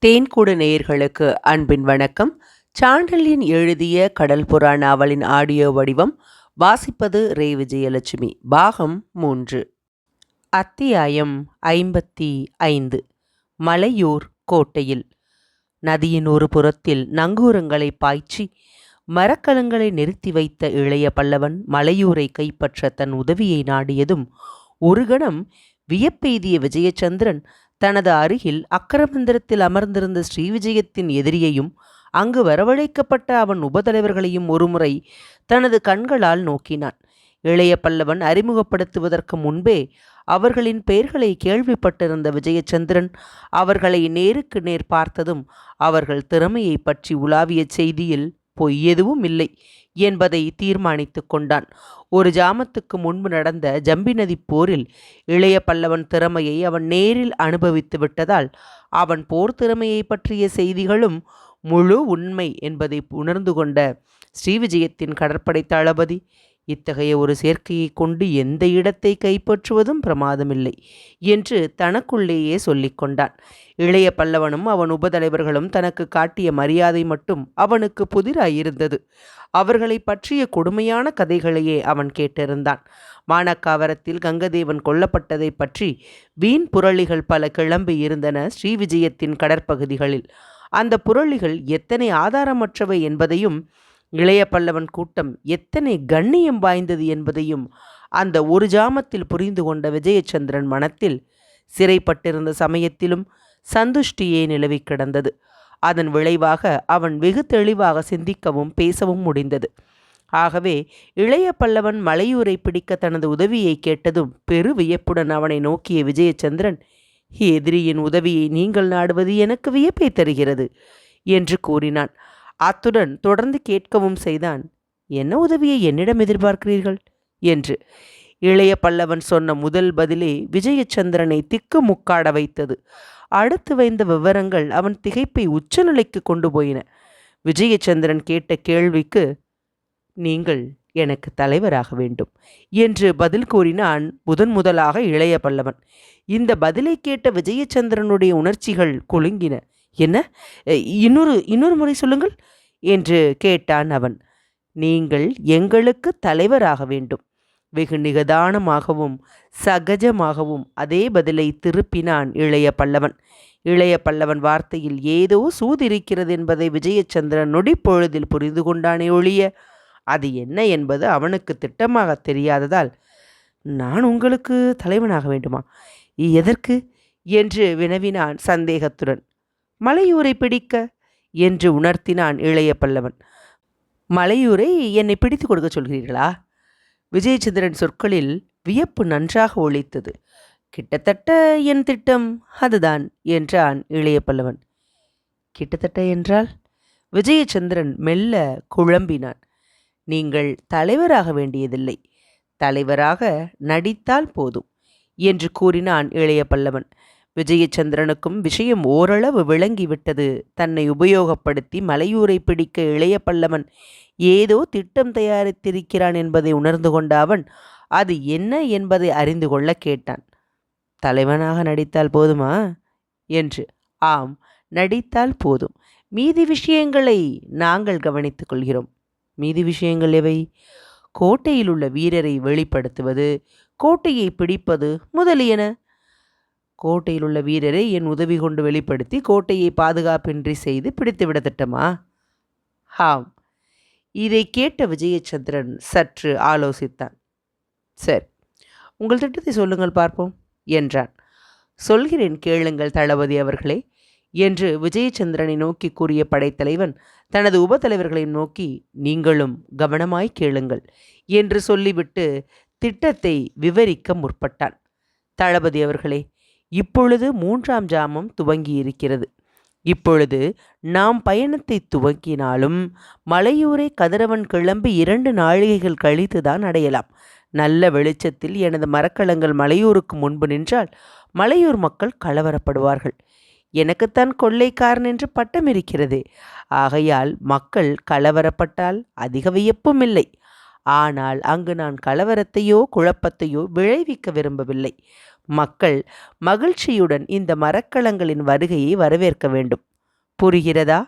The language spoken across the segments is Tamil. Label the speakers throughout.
Speaker 1: தேன்கூடு நேயர்களுக்கு அன்பின் வணக்கம். சாண்டல்யன் எழுதிய கடல்புறா நாவலின் ஆடியோ வடிவம். வாசிப்பது ரே விஜயலட்சுமி. பாகம் 3. அத்தியாயம் 55. மலையூர் கோட்டையில். நதியின் ஒரு புறத்தில் நங்கூரங்களை பாய்ச்சி மரக்கலங்களை நிறுத்தி வைத்த இளைய பல்லவன் மலையூரை கைப்பற்ற தன் உதவியை நாடியதும் ஒரு கணம் வியப்பெய்திய விஜயச்சந்திரன் தனது அருகில் அக்கரமந்திரத்தில் அமர்ந்திருந்த ஸ்ரீவிஜயத்தின் எதிரியையும் அங்கு வரவழைக்கப்பட்ட அவன் உபதலைவர்களையும் ஒருமுறை தனது கண்களால் நோக்கினான். இளைய பல்லவன் அறிமுகப்படுத்துவதற்கு முன்பே அவர்களின் பெயர்களை கேள்விப்பட்டிருந்த விஜயச்சந்திரன் அவர்களை நேருக்கு நேர் பார்த்ததும் அவர்கள் திறமையை பற்றி உலாவிய செய்தியில் பொய் எதுவும் இல்லை என்பதை தீர்மானித்து கொண்டான். ஒரு ஜாமத்துக்கு முன்பு நடந்த ஜம்பி நதி போரில் இளைய பல்லவன் திறமையை அவன் நேரில் அனுபவித்து விட்டதால் அவன் போர் திறமையை பற்றிய செய்திகளும் முழு உண்மை என்பதை உணர்ந்து கொண்ட ஸ்ரீவிஜயத்தின் கடற்படை தளபதி இத்தகைய ஒரு சேர்க்கையை கொண்டு எந்த இடத்தை கைப்பற்றுவதும் பிரமாதமில்லை என்று தனக்குள்ளேயே சொல்லிக்கொண்டான். இளைய பல்லவனும் அவன் உபதலைவர்களும் தனக்கு காட்டிய மரியாதை மட்டும் அவனுக்கு புதிராயிருந்தது. அவர்களை பற்றிய கொடுமையான கதைகளையே அவன் கேட்டிருந்தான். மானக்காவரத்தில் கங்கதேவன் கொல்லப்பட்டதை பற்றி வீண் புரளிகள் பல கிளம்பி இருந்தன ஸ்ரீவிஜயத்தின் கடற்பகுதிகளில். அந்த புரளிகள் எத்தனை ஆதாரமற்றவை என்பதையும் இளைய பல்லவன் கூட்டம் எத்தனை கண்ணியம் வாய்ந்தது என்பதையும் அந்த ஒரு ஜாமத்தில் புரிந்து கொண்ட விஜயச்சந்திரன் மனத்தில் சிறைப்பட்டிருந்த சமயத்திலும் சந்துஷ்டியே நிலவி கிடந்தது. அதன் விளைவாக அவன் வெகு தெளிவாக சிந்திக்கவும் பேசவும் முடிந்தது. ஆகவே இளைய பல்லவன் மலையூரை பிடிக்க தனது உதவியை கேட்டதும் பெரு வியப்புடன் அவனை நோக்கிய விஜயச்சந்திரன், எதிரியின் உதவியை நீங்கள் நாடுவது எனக்கு வியப்பை தருகிறது என்று கூறினான். அத்துடன் தொடர்ந்து கேட்கவும் செய்தான், என்ன உதவியை என்னிடம் எதிர்பார்க்கிறீர்கள் என்று. இளைய பல்லவன் சொன்ன முதல் பதிலே விஜயச்சந்திரனை திக்கு முக்காட வைத்தது. அடுத்து வைந்த விவரங்கள் அவன் திகைப்பை உச்சநிலைக்கு கொண்டு போயின. விஜயச்சந்திரன் கேட்ட கேள்விக்கு, நீங்கள் எனக்கு தலைவராக வேண்டும் என்று பதில் கூறினான் முதலாக இளைய பல்லவன். இந்த பதிலை கேட்ட விஜயச்சந்திரனுடைய உணர்ச்சிகள் குலுங்கின. என்ன, இன்னொரு முறை சொல்லுங்கள் என்று கேட்டான் அவன். நீங்கள் எங்களுக்கு தலைவராக வேண்டும். வெகு நிதானமாகவும் சகஜமாகவும் அதே பதிலை திருப்பினான் இளைய பல்லவன். இளைய பல்லவன் வார்த்தையில் ஏதோ சூதிருக்கிறது என்பதை விஜயச்சந்திரன் நொடிப்பொழுதில் புரிந்து கொண்டானே ஒழிய அது என்ன என்பது அவனுக்கு திட்டமாக தெரியாததால், நான் உங்களுக்கு தலைவனாக வேண்டுமா? எதற்கு என்று வினவினான் சந்தேகத்துடன். மலையூரை பிடிக்க என்று உணர்த்தினான் இளைய பல்லவன். மலையூரை என்னை பிடித்து கொடுக்க சொல்கிறீர்களா? விஜயச்சந்திரன் சொற்களில் வியப்பு நன்றாக ஒலித்தது. கிட்டத்தட்ட என் திட்டம் அதுதான் என்றான் இளைய பல்லவன். கிட்டத்தட்ட என்றால்? விஜயச்சந்திரன் மெல்ல குழம்பினான். நீங்கள் தலைவராக வேண்டியதில்லை, தலைவராக நடித்தால் போதும் என்று கூறினான் இளைய பல்லவன். விஜயச்சந்திரனுக்கும் விஷயம் ஓரளவு விளங்கிவிட்டது. தன்னை உபயோகப்படுத்தி மலையூரை பிடிக்க இளைய பல்லவன் ஏதோ திட்டம் தயாரித்திருக்கிறான் என்பதை உணர்ந்து கொண்ட அவன் அது என்ன என்பதை அறிந்து கொள்ள கேட்டான். தலைவனாக நடித்தால் போதுமா என்று. ஆம், நடித்தால் போதும். மீதி விஷயங்களை நாங்கள் கவனித்துக் கொள்கிறோம். மீதி விஷயங்கள் எவை? கோட்டையில் உள்ள வீரரை வெளிப்படுத்துவது, கோட்டையை பிடிப்பது முதலியன. கோட்டையில் உள்ள வீரரை என் உதவி கொண்டு வெளிப்படுத்தி கோட்டையை பாதுகாப்பின்றி செய்து பிடித்துவிட திட்டமா? ஆம். இதை கேட்ட விஜயச்சந்திரன் சற்று ஆலோசித்தான். சரி, உங்கள் திட்டத்தை சொல்லுங்கள் பார்ப்போம் என்றான். சொல்கிறேன் கேளுங்கள் தளபதி அவர்களே என்று விஜயச்சந்திரனை நோக்கி கூறிய படைத்தலைவன் தனது உபதலைவர்களை நோக்கி, நீங்களும் கவனமாய் கேளுங்கள் என்று சொல்லிவிட்டு திட்டத்தை விவரிக்க முற்பட்டான். தளபதி அவர்களே, இப்பொழுது 3ஆம் ஜாமம் துவங்கியிருக்கிறது. இப்பொழுது நாம் பயணத்தை துவங்கினாலும் மலையூரை கதிரவன் கிளம்பி 2 நாழிகைகள் கழித்துதான் அடையலாம். நல்ல வெளிச்சத்தில் எனது மரக்கலங்கள் மலையூருக்கு முன்பு நின்றால் மலையூர் மக்கள் கலவரப்படுவார்கள். எனக்குத்தான் கொள்ளைக்காரன் என்று பட்டம் இருக்கிறதே. ஆகையால் மக்கள் கலவரப்பட்டால் அதிக வியப்பும் இல்லை. ஆனால் அங்கு நான் கலவரத்தையோ குழப்பத்தையோ விளைவிக்க விரும்பவில்லை. மக்கள் மகிழ்ச்சியுடன் இந்த மரக்கலங்களின் வருகையை வரவேற்க வேண்டும். புரிகிறதா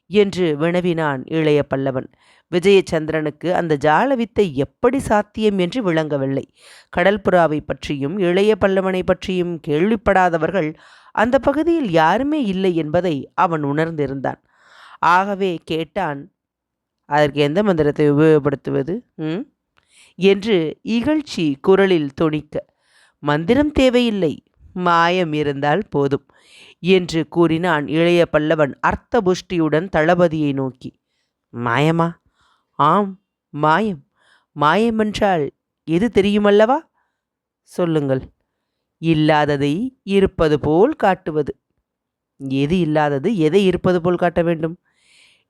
Speaker 1: என்று வினவினான் இளைய பல்லவன். விஜயச்சந்திரனுக்கு அந்த ஜாலவித்தை எப்படி சாத்தியம் என்று விளங்கவில்லை. கடல்புறாவை பற்றியும் இளைய பல்லவனை பற்றியும் கேள்விப்படாதவர்கள் அந்த பகுதியில் யாருமே இல்லை என்பதை அவன் உணர்ந்திருந்தான். ஆகவே கேட்டான், அதற்கு எந்த மந்திரத்தை உபயோகப்படுத்துவது என்று இகழ்ச்சி குரலில் தொனிக்க, மந்திரம் தேவையில்லை, மாயம் இருந்தால் போதும் என்று கூறினான் இளைய பல்லவன் அர்த்த புஷ்டியுடன் தளபதியை நோக்கி. மாயமா? ஆம், மாயம். மாயமென்றால் எது தெரியுமல்லவா? சொல்லுங்கள். இல்லாததை இருப்பது போல் காட்டுவது. எது இல்லாதது எதை இருப்பது போல் காட்ட வேண்டும்?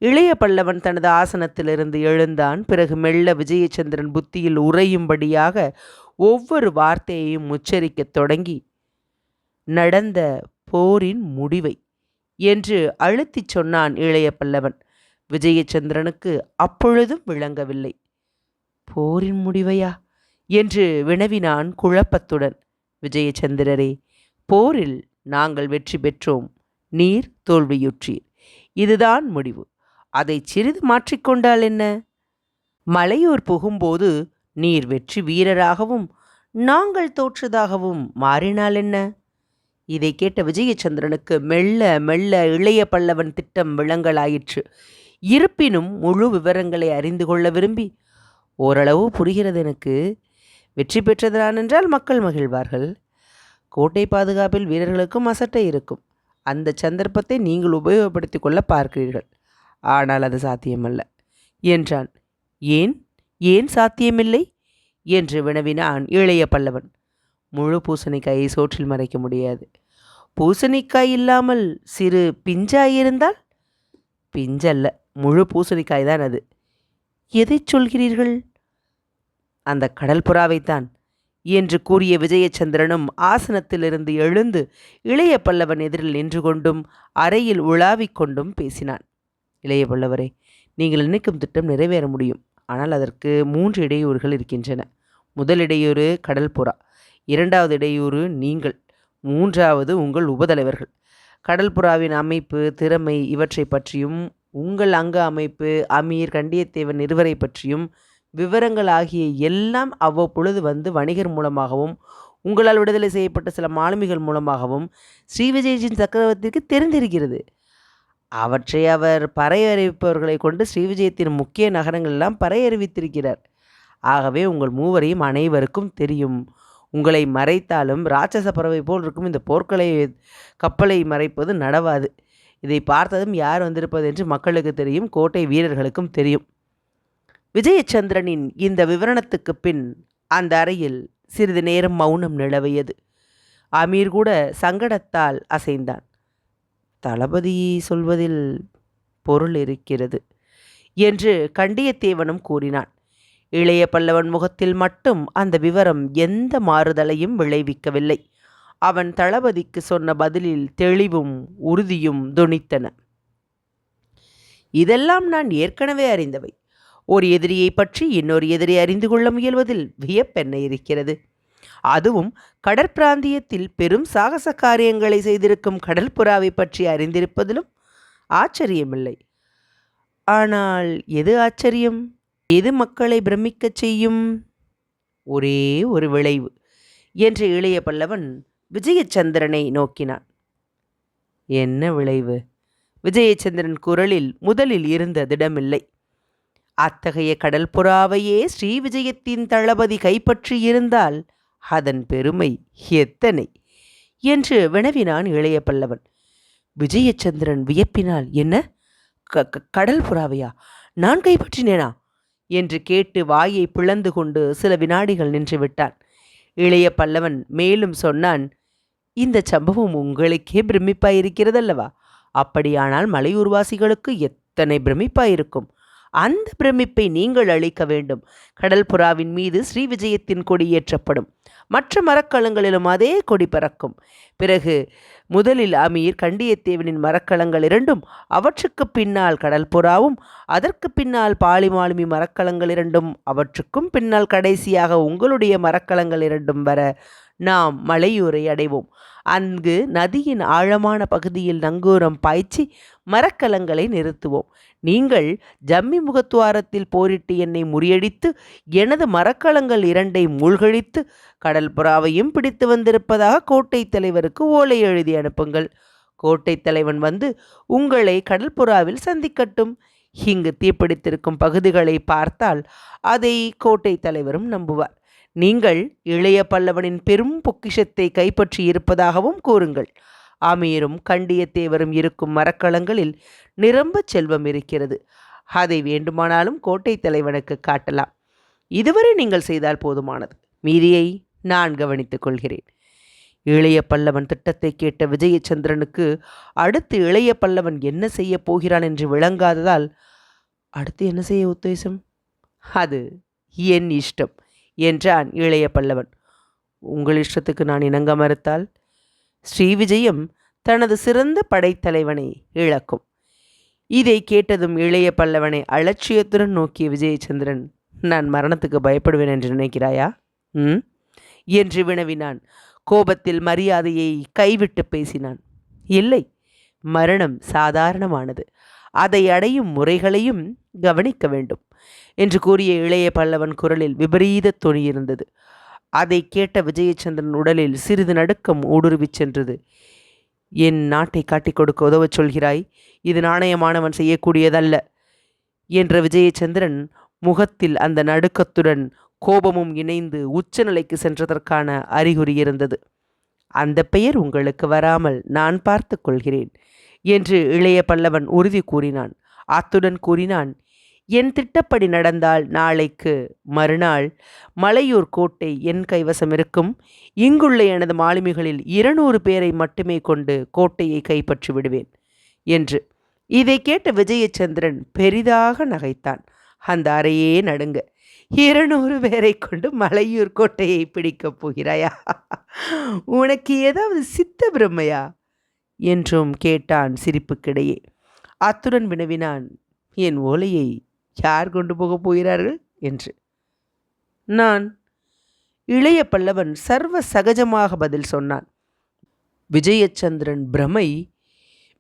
Speaker 1: இளைய பல்லவன் தனது ஆசனத்திலிருந்து எழுந்தான். பிறகு மெல்ல விஜயச்சந்திரன் புத்தியில் உறையும்படியாக ஒவ்வொரு வார்த்தையையும் உச்சரிக்கத் தொடங்கி, நடந்த போரின் முடிவை என்று அழுத்திச் சொன்னான் இளைய பல்லவன். விஜயச்சந்திரனுக்கு அப்பொழுதும் விளங்கவில்லை. போரின் முடிவையா என்று வினவினான் குழப்பத்துடன். விஜயச்சந்திரரே, போரில் நாங்கள் வெற்றி பெற்றோம், நீர் தோல்வியுற்றீர். இதுதான் முடிவு. அதை சிறிது மாற்றிக்கொண்டால் என்ன? மலையூர் புகும்போது நீர் வெற்றி வீரராகவும் நாங்கள் தோற்றதாகவும் மாறினால் என்ன? இதை கேட்ட விஜயச்சந்திரனுக்கு மெல்ல மெல்ல இளைய பல்லவன் திட்டம் விளங்கலாயிற்று. இருப்பினும் முழு விவரங்களை அறிந்து கொள்ள விரும்பி, ஓரளவு புரிகிறது எனக்கு. வெற்றி பெற்றதான் என்றால் மக்கள் மகிழ்வார்கள். கோட்டை பாதுகாப்பில் வீரர்களுக்கும் அசட்டை இருக்கும். அந்த சந்தர்ப்பத்தை நீங்கள் உபயோகப்படுத்தி கொள்ள பார்க்கிறீர்கள். ஆனால் அது சாத்தியமல்ல என்றான். ஏன் ஏன் சாத்தியமில்லை என்று வினவினான் இளைய பல்லவன். முழு பூசணிக்காயை சோற்றில் மறைக்க முடியாது. பூசணிக்காய் இல்லாமல் சிறு பிஞ்சாயிருந்தால்? பிஞ்சல்ல, முழு பூசணிக்காய் தான் அது. எதை சொல்கிறீர்கள்? அந்த கடல் புறாவைத்தான் என்று கூறிய விஜயச்சந்திரனும் ஆசனத்திலிருந்து எழுந்து இளைய பல்லவன் எதிரில் நின்று கொண்டும் அறையில் உலாவிக் கொண்டும் பேசினான். இளைய பல்லவரே, நீங்கள் நினைக்கும் திட்டம் நிறைவேற முடியும். ஆனால் அதற்கு 3 இடையூறுகள் இருக்கின்றன. முதல் இடையூறு கடல் புறா, 2வது இடையூறு நீங்கள், 3வது உங்கள் உபதலைவர்கள். கடல் புறாவின் அமைப்பு, திறமை இவற்றை பற்றியும், உங்கள் அங்க அமைப்பு, அமீர், கண்டியத்தேவன் இருவரை பற்றியும் விவரங்கள் ஆகிய எல்லாம் அவ்வப்பொழுது வந்து வணிகர் மூலமாகவும் உங்களால் விடுதலை செய்யப்பட்ட சில மாலுமிகள் மூலமாகவும் ஸ்ரீவிஜயத்தின் சக்கரவர்த்திக்கு தெரிந்திருக்கிறது. அவற்றை அவர் பறையறிவிப்பவர்களை கொண்டு ஸ்ரீவிஜயத்தின் முக்கிய நகரங்கள் எல்லாம் பறையறிவித்திருக்கிறார். ஆகவே உங்கள் மூவரையும் அனைவருக்கும் தெரியும். உங்களை மறைத்தாலும் ராட்சச பறவை போல் இருக்கும் இந்த போர்க்களை கப்பலை மறைப்பது நடவாது. இதை பார்த்ததும் யார் வந்திருப்பது என்று மக்களுக்கு தெரியும், கோட்டை வீரர்களுக்கும் தெரியும். விஜயச்சந்திரனின் இந்த விவரணத்துக்கு பின் அந்த அறையில் சிறிது நேரம் மௌனம் நிலவியது. அமீர் கூட சங்கடத்தால் அசைந்தான். தளபதி சொல்வதில் பொருள் இருக்கிறது என்று கண்டியத்தேவனும் கூறினான். இளைய பல்லவன் முகத்தில் மட்டும் அந்த விவரம் எந்த மாறுதலையும் விளைவிக்கவில்லை. அவன் தளபதிக்கு சொன்ன பதிலில் தெளிவும் உறுதியும் தொனித்தன. இதெல்லாம் நான் ஏற்கனவே அறிந்தவை. ஒரு எதிரியை பற்றி இன்னொரு எதிரி அறிந்து கொள்ள முயல்வதில் வியப்பென்ன இருக்கிறது? அதுவும் கடற்பிராந்தியத்தில் பெரும் சாகச காரியங்களை செய்திருக்கும் கடல் புறாவை பற்றி அறிந்திருப்பதிலும் ஆச்சரியமில்லை. ஆனால் எது ஆச்சரியம்? எது மக்களை பிரமிக்கச் செய்யும்? ஒரே ஒரு விளைவு என்ற இளைய பல்லவன் விஜயச்சந்திரனை நோக்கினான். என்ன விளைவு? விஜயச்சந்திரன் குரலில் முதலில் இருந்த திடமில்லை. அத்தகைய கடல் புறாவையே ஸ்ரீ விஜயத்தின் தளபதி கைப்பற்றி இருந்தால் அதன் பெருமை எத்தனை என்று வினவினான் இளைய பல்லவன். விஜயச்சந்திரன் வியப்பினால், என்ன, கடல் புறாவையா நான் கைப்பற்றினேனா என்று கேட்டு வாயை பிளந்து கொண்டு சில வினாடிகள் நின்று விட்டான். இளைய பல்லவன் மேலும் சொன்னான், இந்த சம்பவம் உங்களுக்கே பிரமிப்பாயிருக்கிறதல்லவா? அப்படியானால் மலையூர்வாசிகளுக்கு எத்தனை பிரமிப்பாயிருக்கும். அந்த பிரமிப்பை நீங்கள் அளிக்க வேண்டும். கடல் புறாவின் மீது ஸ்ரீ விஜயத்தின் கொடி ஏற்றப்படும். மற்ற மரக்கலங்களிலும் அதே கொடி பறக்கும். பிறகு முதலில் அமீர், கண்டியத்தேவனின் மரக்கலங்கள் 2ம், அவற்றுக்கு பின்னால் கடல் புறாவும், அதற்கு பின்னால் பாலிமாலுமி மரக்கலங்கள் 2ம், அவற்றுக்கும் பின்னால் கடைசியாக உங்களுடைய மரக்கலங்கள் 2ம் வர நாம் மலையூரை அடைவோம். அங்கு நதியின் ஆழமான பகுதியில் நங்கூரம் பாய்ச்சி மரக்கலங்களை நிறுத்துவோம். நீங்கள் ஜம்மி முகத்துவாரத்தில் போரிட்டு என்னை முறியடித்து எனது மரக்கலங்கள் 2ஐ மூழ்கடித்து கடல் புறாவையும் பிடித்து வந்திருப்பதாக கோட்டை தலைவருக்கு ஓலை எழுதி அனுப்புங்கள். கோட்டை தலைவன் வந்து உங்களை கடல் புறாவில் சந்திக்கட்டும். இங்கு தீப்பிடித்திருக்கும் பகுதிகளை பார்த்தால் அதை கோட்டை தலைவரும் நம்புவார். நீங்கள் இளைய பல்லவனின் பெரும் பொக்கிஷத்தை கைப்பற்றி இருப்பதாகவும் கூறுங்கள். அமீரும் கண்டியத்தேவரும் இருக்கும் மரக்கலங்களில் நிரம்ப செல்வம் இருக்கிறது. அதை வேண்டுமானாலும் கோட்டை தலைவனுக்கு காட்டலாம். இதுவரை நீங்கள் செய்தால் போதுமானது. மீதியை நான் கவனித்துக் கொள்கிறேன். இளைய பல்லவன் திட்டத்தை கேட்ட விஜயச்சந்திரனுக்கு அடுத்து இளைய பல்லவன் என்ன செய்ய போகிறான் என்று விளங்காததால், அடுத்து என்ன செய்ய உத்தேசம்? அது என் இஷ்டம் என்றான் இளைய பல்லவன். உங்கள் இஷ்டத்துக்கு நான் இணங்க மறுத்தால் ஸ்ரீவிஜயம் தனது சிறந்த படைத்தலைவனை இழக்கும். இதை கேட்டதும் இளைய பல்லவனை அலட்சியத்துடன் நோக்கிய விஜயச்சந்திரன், நான் மரணத்துக்கு பயப்படுவேன் என்று நினைக்கிறாயா என்று வினவினான். கோபத்தில் மரியாதையை கைவிட்டு பேசினான். இல்லை, மரணம் சாதாரணமானது. அதை அடையும் முறைகளையும் கவனிக்க வேண்டும் என்று கூறிய இளைய பல்லவன் குரலில் விபரீத தொனி இருந்தது. அதை கேட்ட விஜயச்சந்திரன் உடலில் சிறிது நடுக்கம் ஊடுருவிச் சென்றது. என் நாட்டை காட்டிக் கொடுக்க உதவச் சொல்கிறாய்? இது நாணயமானவன் செய்யக்கூடியதல்ல என்ற விஜயச்சந்திரன் முகத்தில் அந்த நடுக்கத்துடன் கோபமும் இணைந்து உச்சநிலைக்கு சென்றதற்கான அறிகுறி இருந்தது. அந்த பெயர் உங்களுக்கு வராமல் நான் பார்த்து கொள்கிறேன் என்று இளைய பல்லவன் உறுதி கூறினான். அத்துடன் கூறினான், என் திட்டப்படி நடந்தால் நாளைக்கு மறுநாள் மலையூர் கோட்டை என் கைவசம் இருக்கும். இங்குள்ள எனது மாலுமிகளில் 200 பேரை மட்டுமே கொண்டு கோட்டையை கைப்பற்றி விடுவேன் என்று. இதை கேட்ட விஜயச்சந்திரன் பெரிதாக நகைத்தான். அந்த அறையே நடுங்க. 200 பேரை கொண்டு மலையூர் கோட்டையை பிடிக்கப் போகிறாயா? உனக்கு ஏதாவது சித்த பிரம்மையா என்றும் கேட்டான் சிரிப்புக்கிடையே. அத்துடன் வினவினான், என் ஓலையை யார் கொண்டு போகப் போகிறார்கள் என்று. நான். இளைய பல்லவன் சர்வ சகஜமாக பதில் சொன்னான். விஜயச்சந்திரன் பிரமை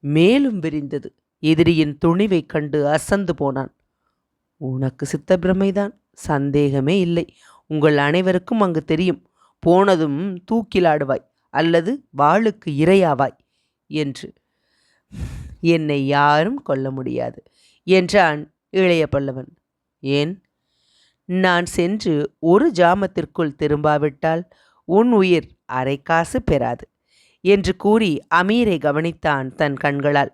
Speaker 1: மேலும் விரிந்தது. எதிரியின் துணிவைக் கண்டு அசந்து போனான். உனக்கு சித்த பிரமைதான், சந்தேகமே இல்லை. உங்கள் அனைவருக்கும் அங்கு தெரியும். போனதும் தூக்கிலாடுவாய் அல்லது வாளுக்கு இரையாவாய் என்று. என்னை யாரும் கொல்ல முடியாது என்றான் இளைய பல்லவன். ஏன்? நான் சென்று ஒரு ஜாமத்திற்குள் திரும்பாவிட்டால் உன் உயிர் அரை காசு பெறாது என்று கூறி அமீரை கவனித்தான் தன் கண்களால்.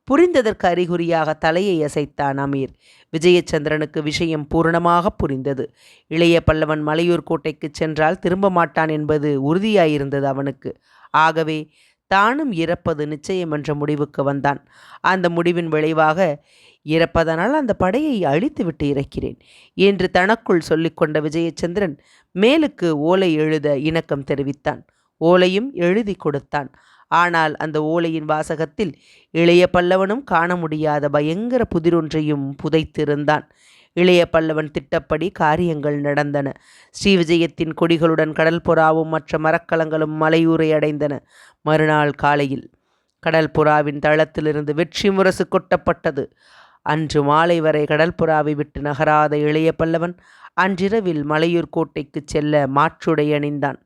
Speaker 1: புரிந்ததற்கு அறிகுறியாக தலையை அசைத்தான் அமீர். விஜயச்சந்திரனுக்கு விஷயம் பூரணமாக புரிந்தது. இளைய பல்லவன் மலையூர் கோட்டைக்கு சென்றால் திரும்ப மாட்டான் என்பது உறுதியாயிருந்தது அவனுக்கு. ஆகவே தானும் இறப்பது நிச்சயம் என்ற முடிவுக்கு வந்தான். அந்த முடிவின் விளைவாக, இறப்பதனால் அந்த படையை அழித்துவிட்டு இறக்கிறேன் என்று தனக்குள் சொல்லிக்கொண்ட விஜயச்சந்திரன் மேலுக்கு ஓலை எழுத இணக்கம் தெரிவித்தான். ஓலையும் எழுதி கொடுத்தான். ஆனால் அந்த ஓலையின் வாசகத்தில் இளைய பல்லவனும் காண முடியாத பயங்கர புதிரொன்றையும் புதைத்திருந்தான். இளைய பல்லவன் திட்டப்படி காரியங்கள் நடந்தன. ஸ்ரீவிஜயத்தின் கொடிகளுடன் கடல் புறாவும் மற்ற மரக்கலங்களும் மலையூரை அடைந்தன. மறுநாள் காலையில் கடல் புறாவின் தளத்திலிருந்து வெற்றி முரசு கொட்டப்பட்டது. அன்று மாலை வரை கடல் புறாவை விட்டு நகராத இளைய பல்லவன் அன்றிரவில் மலையூர் கோட்டைக்கு செல்ல மாற்றுடை அணிந்தான்.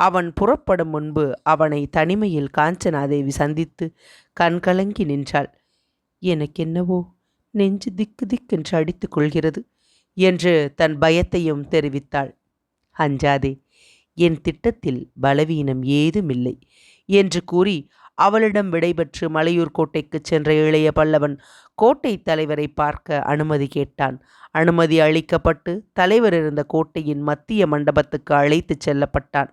Speaker 1: அவன் புறப்படும் முன்பு அவனை தனிமையில் காஞ்சனாதேவி சந்தித்து கண்கலங்கி நின்றாள். எனக்கென்னவோ நெஞ்சு திக்கு திக்கென்று அடித்துக் கொள்கிறது என்று தன் பயத்தையும் தெரிவித்தாள். அஞ்சாதே, என் திட்டத்தில் பலவீனம் ஏதுமில்லை என்று கூறி அவளிடம் விடைபெற்று மலையூர் கோட்டைக்கு சென்ற இளைய பல்லவன் கோட்டை தலைவரை பார்க்க அனுமதி கேட்டான். அனுமதி அளிக்கப்பட்டு தலைவர் இருந்த கோட்டையின் மத்திய மண்டபத்துக்கு அழைத்துச் செல்லப்பட்டான்.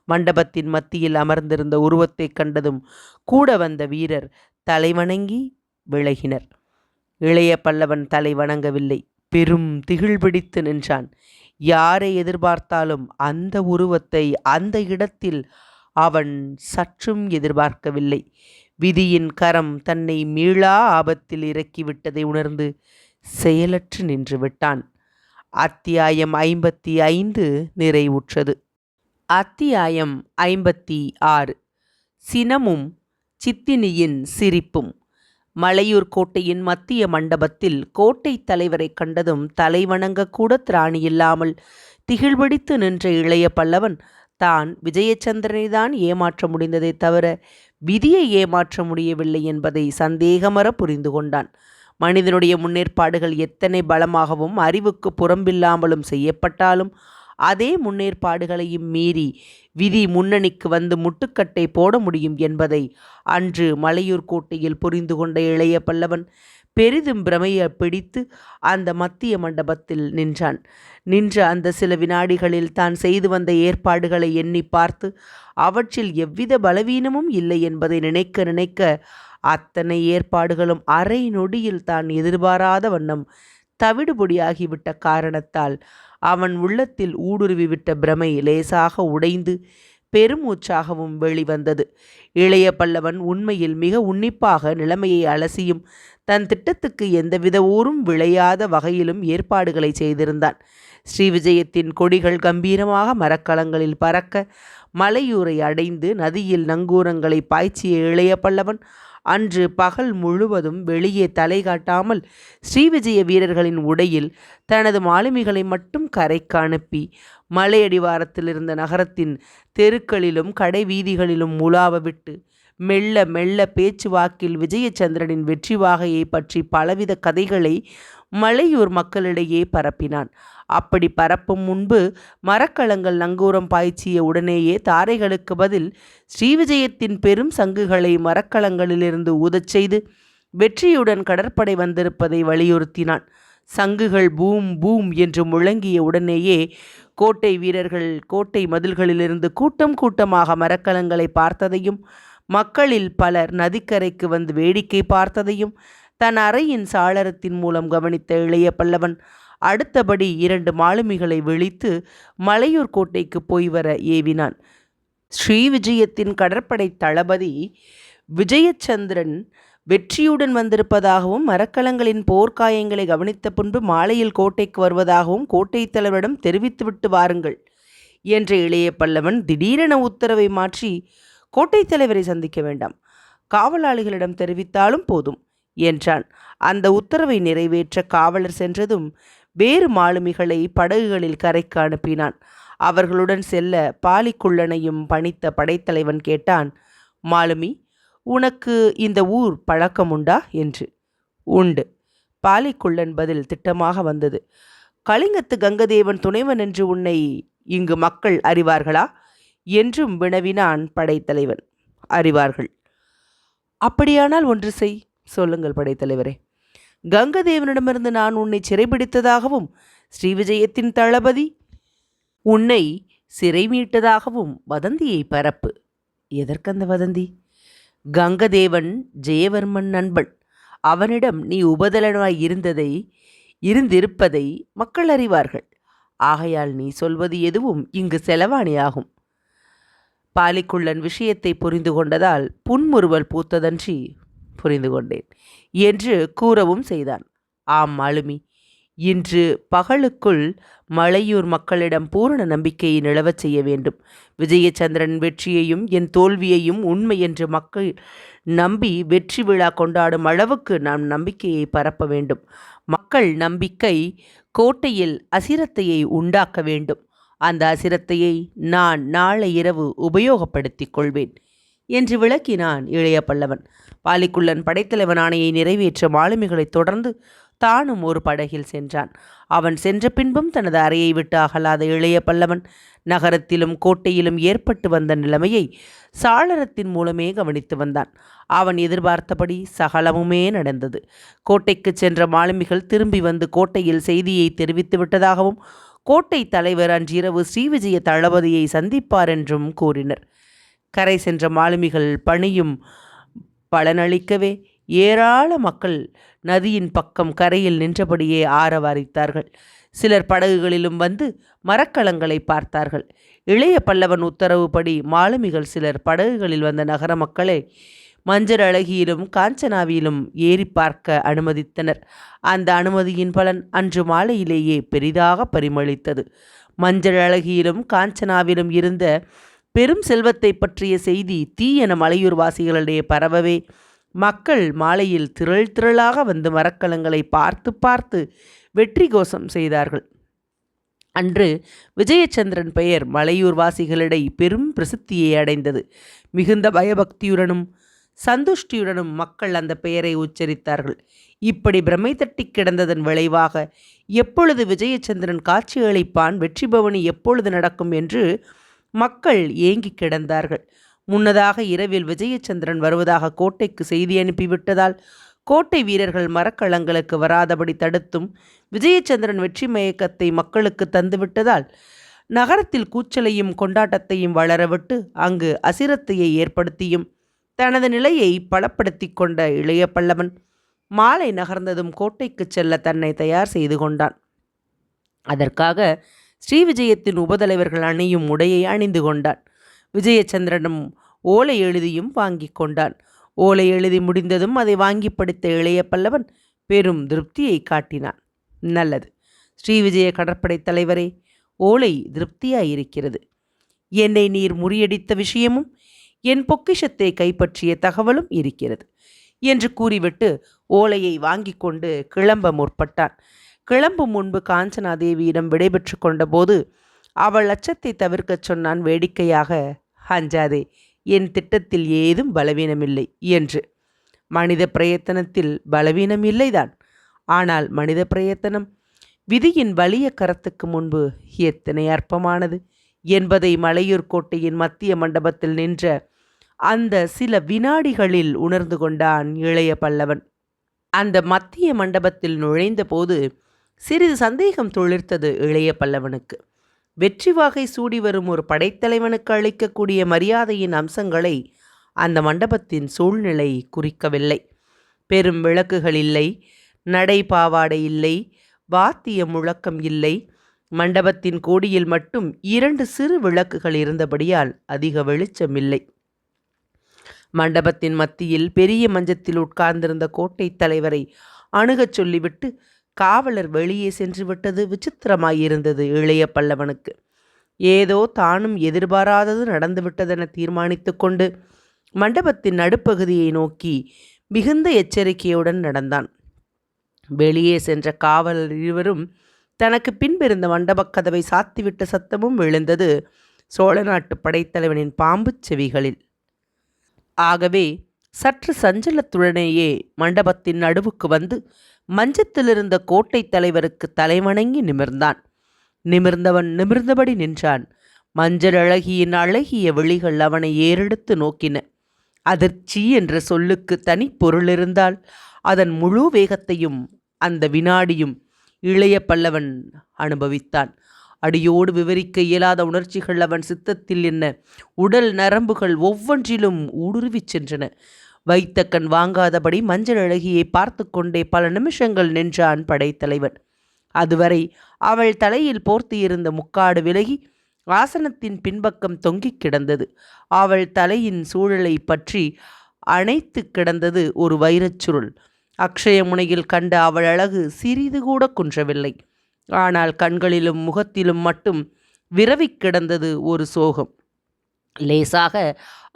Speaker 1: மண்டபத்தின் மத்தியில் அமர்ந்திருந்த உருவத்தை கண்டதும் கூட வந்த வீரர் தலைவணங்கி விலகினர். இளைய பல்லவன் தலை வணங்கவில்லை. பெரும் திகில் பிடித்து நின்றான். யாரை எதிர்பார்த்தாலும் அந்த உருவத்தை அந்த இடத்தில் அவன் சற்றும் எதிர்பார்க்கவில்லை. விதியின் கரம் தன்னை மீளா ஆபத்தில் இறக்கிவிட்டதை உணர்ந்து செயலற்று நின்று விட்டான். அத்தியாயம் 55 நிறைவுற்றது. அத்தியாயம் 56. சினமும் சித்தினியின் சிரிப்பும். மலையூர் கோட்டையின் மத்திய மண்டபத்தில் கோட்டை தலைவரை கண்டதும் தலைவணங்க கூட திராணியில்லாமல் திகிழ்பிடித்து நின்ற இளைய பல்லவன் தான் விஜயச்சந்திரனை தான் ஏமாற்ற முடிந்ததை தவிர விதியை ஏமாற்ற முடியவில்லை என்பதை சந்தேகமற புரிந்து கொண்டான். மனிதனுடைய முன்னேற்பாடுகள் எத்தனை பலமாகவும் அறிவுக்கு புறம்பில்லாமலும் செய்யப்பட்டாலும் அதே முன்னேற்பாடுகளையும் மீறி விதி முன்னணிக்கு வந்து முட்டுக்கட்டை போட முடியும் என்பதை அன்று மலையூர் கோட்டையில் புரிந்து கொண்ட இளைய பல்லவன் பெரிதும் பிரமையை பிடித்து அந்த மத்திய மண்டபத்தில் நின்றான். நின்ற அந்த சில வினாடிகளில் தான் செய்து வந்த ஏற்பாடுகளை எண்ணி பார்த்து அவற்றில் எவ்வித பலவீனமும் இல்லை என்பதை நினைக்க நினைக்க அத்தனை ஏற்பாடுகளும் அரை நொடியில் தான் எதிர்பாராத வண்ணம் தவிடுபொடியாகிவிட்ட காரணத்தால் அவன் உள்ளத்தில் ஊடுருவிவிட்ட பிரமை லேசாக உடைந்து பெருமூச்சாகவும் வெளிவந்தது. இளைய பல்லவன் உண்மையில் மிக உன்னிப்பாக நிலைமையை அலசியும் தன் திட்டத்துக்கு எந்தவித ஊரும் விளையாத வகையிலும் ஏற்பாடுகளை செய்திருந்தான். ஸ்ரீவிஜயத்தின் கொடிகள் கம்பீரமாக மரக்கலங்களில் பறக்க மலையூரை அடைந்து நதியில் நங்கூரங்களை பாய்ச்சிய இளைய பல்லவன் அன்று பகல் முழுவதும் வெளியே தலை காட்டாமல் ஸ்ரீவிஜய வீரர்களின் உடையில் தனது மாலுமிகளை மட்டும் கரைக்கு அனுப்பி மலையடிவாரத்தில் இருந்த நகரத்தின் தெருக்களிலும் கடை வீதிகளிலும் உலாவ விட்டு மெல்ல மெல்ல பேச்சுவாக்கில் விஜயச்சந்திரனின் வெற்றி வாகையை பற்றி பலவித கதைகளை மலையூர் மக்களிடையே பரப்பினான். அப்படி பரப்பும் முன்பு மரக்கலங்கள் நங்கூரம் பாய்ச்சிய உடனேயே தாரைகளுக்கு பதில் ஸ்ரீவிஜயத்தின் பெரும் சங்குகளை மரக்கலங்களிலிருந்து ஊதச் செய்து வெற்றியுடன் கடற்படை வந்திருப்பதை வலியுறுத்தினான். சங்குகள் பூம் பூம் என்று முழங்கிய உடனேயே கோட்டை வீரர்கள் கோட்டை மதில்களிலிருந்து கூட்டம் கூட்டமாக மரக்கலங்களை பார்த்ததையும் மக்களில் பலர் நதிக்கரைக்கு வந்து வேடிக்கை பார்த்ததையும் தன் அறையின் சாளரத்தின் மூலம் கவனித்த இளைய பல்லவன் அடுத்தபடி 2 மாலுமிகளை விழித்து மலையூர் கோட்டைக்கு போய் வர ஏவினான். ஸ்ரீவிஜயத்தின் கடற்படை தளபதி விஜயச்சந்திரன் வெற்றியுடன் வந்திருப்பதாகவும் மரக்கலங்களின் போர்க்காயங்களை கவனித்த பின்பு மாலையில் கோட்டைக்கு வருவதாகவும் கோட்டை தலைவரிடம் தெரிவித்துவிட்டு வாருங்கள் என்ற இளைய பல்லவன் திடீரென உத்தரவை மாற்றி கோட்டை தலைவரை சந்திக்க வேண்டாம், காவலாளிகளிடம் தெரிவித்தாலும் போதும் என்றான். அந்த உத்தரவை நிறைவேற்ற காவலர் சென்றதும் வேறு மாலுமிகளை படகுகளில் கரைக்கு அனுப்பினான். அவர்களுடன் செல்ல பாலிக்குள்ளனையும் பணித்த படைத்தலைவன் கேட்டான், மாலுமி, உனக்கு இந்த ஊர் பழக்கமுண்டா என்று. உண்டு. பாலிக்குள்ளன் பதில் திட்டமாக வந்தது. கலிங்கத்து கங்கதேவன் துணைவன் என்று உன்னை இங்கு மக்கள் அறிவார்களா என்றும் வினவினான் படைத்தலைவன். அறிவார்கள். அப்படியானால் ஒன்று செய், சொல்லுங்கள் படைத்தலைவரே. கங்கதேவனிடமிருந்து நான் உன்னை சிறைபிடித்ததாகவும் ஸ்ரீவிஜயத்தின் தளபதி உன்னை சிறை மீட்டதாகவும் வதந்தியை பரப்பு. எதற்கந்த வதந்தி? கங்கதேவன் ஜெயவர்மன் நண்பன். அவனிடம் நீ உபதலனாய் இருந்திருப்பதை மக்கள் அறிவார்கள். ஆகையால் நீ சொல்வது எதுவும் இங்கு செலவாணியாகும். பாலிக்குள்ளன் விஷயத்தை புரிந்து கொண்டதால் புன்முறுவல் பூத்ததன்றி புரிந்து கொண்டேன் என்று கூறவும் செய்தான். ஆம் மாலுமி, இன்று பகலுக்குள் மலையூர் மக்களிடம் பூரண நம்பிக்கையை நிலவச் செய்ய வேண்டும். விஜயச்சந்திரன் வெற்றியையும் என் தோல்வியையும் உண்மை என்று மக்கள் நம்பி வெற்றி விழா கொண்டாடும் அளவுக்கு நாம் நம்பிக்கையை பரப்ப வேண்டும். மக்கள் நம்பிக்கை கோட்டையில் அசிரத்தையை உண்டாக்க வேண்டும். அந்த அசிரத்தையை நான் நாளை இரவு உபயோகப்படுத்திக் கொள்வேன் என்று விளக்கினான் இளைய பல்லவன். பாலிக்குள்ளன் படைத்தலைவன் ஆணையை நிறைவேற்ற மாலுமிகளை தொடர்ந்து தானும் ஒரு படகில் சென்றான். அவன் சென்ற பின்பும் தனது அறையை விட்டு அகலாத இளைய பல்லவன் நகரத்திலும் கோட்டையிலும் ஏற்பட்டு வந்த நிலைமையை சாளரத்தின் மூலமே கவனித்து வந்தான். அவன் எதிர்பார்த்தபடி சகலமுமே நடந்தது. கோட்டைக்கு சென்ற மாலுமிகள் திரும்பி வந்து கோட்டையில் செய்தியை தெரிவித்து விட்டதாகவும் கோட்டை தலைவர் அன்றிரவு ஸ்ரீவிஜய தளபதியை சந்திப்பார் என்றும் கூறினர். கரை சென்ற மாலுமிகள் பணியும் பலனளிக்கவே ஏராள மக்கள் நதியின் பக்கம் கரையில் நின்றபடியே ஆரவாரித்தார்கள். சிலர் படகுகளிலும் வந்து மரக்கலங்களை பார்த்தார்கள். இளைய பல்லவன் உத்தரவுப்படி மாலுமிகள் சிலர் படகுகளில் வந்த நகர மக்களை மஞ்சள் அழகியிலும் காஞ்சனாவிலும் ஏறி பார்க்க அனுமதித்தனர். அந்த அனுமதியின் பலன் அன்று மாலையிலேயே பெரிதாக பரிமளித்தது. மஞ்சள் அழகியிலும் காஞ்சனாவிலும் இருந்த பெரும் செல்வத்தை பற்றிய செய்தி தீயென மலையூர் வாசிகளிடையே பரவவே மக்கள் மாலையில் திரள் திரளாக வந்து மரக்கலங்களை பார்த்து பார்த்து வெற்றி கோஷம் செய்தார்கள். அன்று விஜயச்சந்திரன் பெயர் மலையூர் வாசிகளிடையே பெரும் பிரசித்தியை அடைந்தது. மிகுந்த பயபக்தியுடனும் சந்துஷ்டியுடனும் மக்கள் அந்த பெயரை உச்சரித்தார்கள். இப்படி பிரமை தட்டி கிடந்ததன் விளைவாக எப்பொழுது விஜயச்சந்திரன் காட்சியளிப்பான், வெற்றி பவனி எப்பொழுது நடக்கும் என்று மக்கள் ஏங்கி கிடந்தார்கள். முன்னதாக இரவில் விஜயச்சந்திரன் வருவதாக கோட்டைக்கு செய்தி அனுப்பிவிட்டதால் கோட்டை வீரர்கள் மரக்களங்களுக்கு வராதபடி தடுத்தும் விஜயச்சந்திரன் வெற்றி மயக்கத்தை மக்களுக்கு தந்துவிட்டதால் நகரத்தில் கூச்சலையும் கொண்டாட்டத்தையும் வளரவிட்டு அங்கு அசிரத்தையை ஏற்படுத்தியும் தனது நிலையை பலப்படுத்தி கொண்ட இளைய பல்லவன் மாலை நகர்ந்ததும் கோட்டைக்கு செல்ல தன்னை தயார் செய்து கொண்டான். அதற்காக ஸ்ரீவிஜயத்தின் உபதலைவர்கள் அணியும் உடையை அணிந்து கொண்டான். விஜயச்சந்திரனும் ஓலை எழுதியும் வாங்கி கொண்டான். ஓலை எழுதி முடிந்ததும் அதை வாங்கி படித்த இளைய பல்லவன் பெரும் திருப்தியை காட்டினான். நல்லது, ஸ்ரீவிஜய கடற்படை தலைவரே, ஓலை திருப்தியாயிருக்கிறது. என்னை நீர் முறியடித்த விஷயமும் என் பொக்கிஷத்தை கைப்பற்றிய தகவலும் இருக்கிறது என்று கூறிவிட்டு ஓலையை வாங்கி கொண்டு கிளம்ப முற்பட்டான். கிளம்பும் முன்பு காஞ்சனாதேவியிடம் விடைபெற்று கொண்டபோது அவள் அச்சத்தை தவிர்க்கச் சொன்னான் வேடிக்கையாக, அஞ்சாதே, என் திட்டத்தில் ஏதும் பலவீனமில்லை என்று. மனித பிரயத்தனத்தில் பலவீனம் இல்லைதான், ஆனால் மனித பிரயத்தனம் விதியின் வலிய கரத்துக்கு முன்பு எத்தனை அற்பமானது என்பதை மலையூர் கோட்டையின் மத்திய மண்டபத்தில் நின்ற அந்த சில வினாடிகளில் உணர்ந்து கொண்டான் இளைய பல்லவன். அந்த மத்திய மண்டபத்தில் நுழைந்த போது சிறிது சந்தேகம் துளிர்த்தது இளைய பல்லவனுக்கு. வெற்றி வாகை சூடி வரும் ஒரு படைத்தலைவனுக்கு அளிக்கக்கூடிய மரியாதையின் அம்சங்களை அந்த மண்டபத்தின் சூழ்நிலை குறிக்கவில்லை. பெரும் விளக்குகள் இல்லை, நடைபாவாடை இல்லை, வாத்திய முழக்கம் இல்லை. மண்டபத்தின் கோடியில் மட்டும் 2 சிறு விளக்குகள் இருந்தபடியால் அதிக வெளிச்சமில்லை. மண்டபத்தின் மத்தியில் பெரிய மஞ்சத்தில் உட்கார்ந்திருந்த கோட்டை தலைவரை அணுகச் சொல்லிவிட்டு காவலர் வெளியே சென்று விட்டது விசித்திரமாயிருந்தது இளைய பல்லவனுக்கு. ஏதோ தானும் எதிர்பாராதது நடந்துவிட்டதென தீர்மானித்து கொண்டு மண்டபத்தின் நடுப்பகுதியை நோக்கி மிகுந்த எச்சரிக்கையுடன் நடந்தான். வெளியே சென்ற காவலர் இருவரும் தனக்கு பின்பிருந்த மண்டபக் கதவை சாத்திவிட்ட சத்தமும் விழுந்தது சோழ நாட்டு படைத்தலைவனின் பாம்பு செவிகளில். ஆகவே சற்று சஞ்சலத்துடனேயே மண்டபத்தின் நடுவுக்கு வந்து மஞ்சத்திலிருந்த கோட்டை தலைவருக்கு தலைவணங்கி நிமிர்ந்தான். நிமிர்ந்தவன் நிமிர்ந்தபடி நின்றான். மஞ்சள் அழகியின் அழகிய விழிகள் அவனை ஏறெடுத்து நோக்கின. அதிர்ச்சி என்ற சொல்லுக்கு தனி பொருள் இருந்தால் அதன் முழு வேகத்தையும் அந்த வினாடியும் இளைய பல்லவன் அனுபவித்தான். அடியோடு விவரிக்க இயலாத உணர்ச்சிகள் அவன் சித்தத்தில் என்ன உடல் நரம்புகள் ஒவ்வொன்றிலும் ஊடுருவிச் சென்றன. வைத்த கண் வாங்காதபடி மஞ்சள் அழகியை பார்த்து கொண்டே பல நிமிஷங்கள் நின்றான் படைத்தலைவன். அதுவரை அவள் தலையில் போர்த்தியிருந்த முக்காடு விலகி ஆசனத்தின் பின்பக்கம் தொங்கிக் கிடந்தது. அவள் தலையின் சூழலை பற்றி அணைத்து கிடந்தது ஒரு வைரச் சுருள். அக்ஷய முனையில் கண்ட அவள் அழகு சிறிது கூட குன்றவில்லை. ஆனால் கண்களிலும் முகத்திலும் மட்டும் விரவிக் கிடந்தது ஒரு சோகம். லேசாக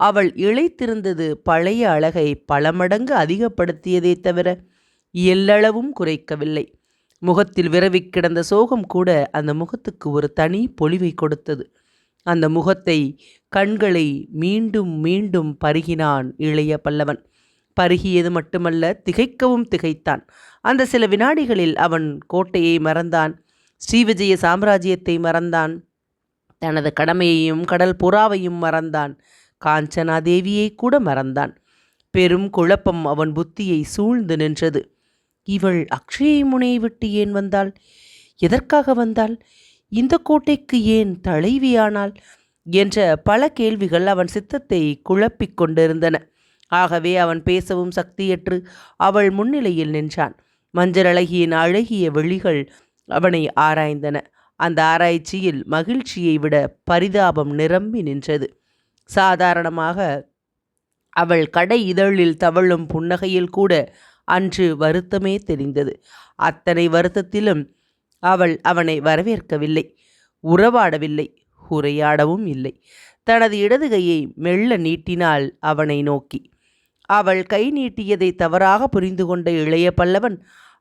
Speaker 1: அவள் இழைத்திருந்தது பழைய அழகை பல மடங்கு அதிகப்படுத்தியதே தவிர எல்லளவும் குறைக்கவில்லை. முகத்தில் விரவிக் கிடந்த சோகம் கூட அந்த முகத்துக்கு ஒரு தனி பொலிவை கொடுத்தது. அந்த முகத்தை, கண்களை மீண்டும் மீண்டும் பருகினான் இளைய பல்லவன். பருகியது மட்டுமல்ல, திகைக்கவும் திகைத்தான். அந்த சில வினாடிகளில் அவன் கோட்டையை மறந்தான், ஸ்ரீவிஜய சாம்ராஜ்யத்தை மறந்தான், தனது கடமையையும் கடல் புறாவையும் மறந்தான், காஞ்சனாதேவியை கூட மறந்தான். பெரும் குழப்பம் அவன் புத்தியை சூழ்ந்து நின்றது. இவள் அக்ஷய முனையை விட்டு ஏன் வந்தாள்? எதற்காக வந்தாள்? இந்த கோட்டைக்கு ஏன் தலைவியானாள் என்ற பல கேள்விகள் அவன் சித்தத்தை குழப்பிக் கொண்டிருந்தன. ஆகவே அவன் பேசவும் சக்தியற்று அவள் முன்னிலையில் நின்றான். மஞ்சள் அழகியின் அழகிய விழிகள் அவனை ஆராய்ந்தன. அந்த ஆராய்ச்சியில் மகிழ்ச்சியை விட பரிதாபம் நிரம்பி நின்றது. சாதாரணமாக அவள் கடை இதழில் தவழும் புன்னகையில் கூட அன்று வருத்தமே தெரிந்தது. அத்தனை வருத்தத்திலும் அவள் அவனை வரவேற்கவில்லை, உறவாடவில்லை, உரையாடவும் இல்லை. தனது இடது கையை மெல்ல நீட்டினாள் அவனை நோக்கி. அவள் கை நீட்டியதை தவறாக புரிந்து கொண்ட இளைய பல்லவன்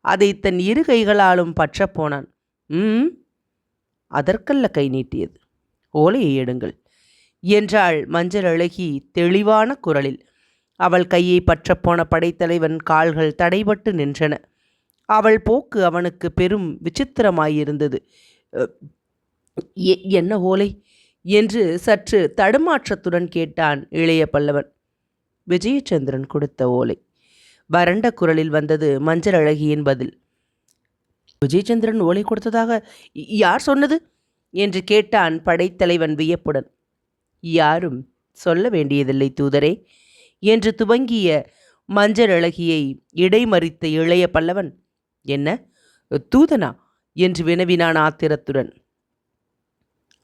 Speaker 1: அதை தன் இரு கைகளாலும் பற்றப்போனான். அதற்கல்ல கை நீட்டியது, ஓலையை எடுங்கள் என்றாள் மஞ்சள் அழகி தெளிவான குரலில். அவள் கையை பற்றப்போன படைத்தலைவன் கால்கள் தடைபட்டு நின்றன. அவள் போக்கு அவனுக்கு பெரும் விசித்திரமாயிருந்தது. என்ன ஓலை என்று சற்று தடுமாற்றத்துடன் கேட்டான் இளைய பல்லவன். விஜயச்சந்திரன் கொடுத்த ஓலை. வறண்ட குரலில் வந்தது மஞ்சள் அழகியின் பதில். விஜயச்சந்திரன் ஓலை கொடுத்ததாக யார் சொன்னது என்று கேட்டான் படைத்தலைவன் வியப்புடன். யாரும் சொல்ல வேண்டியதில்லை தூதரே என்று துவங்கிய மஞ்சள் அழகியை இடைமறித்த இளைய பல்லவன், என்ன தூதனா என்று வினவினான் ஆத்திரத்துடன்.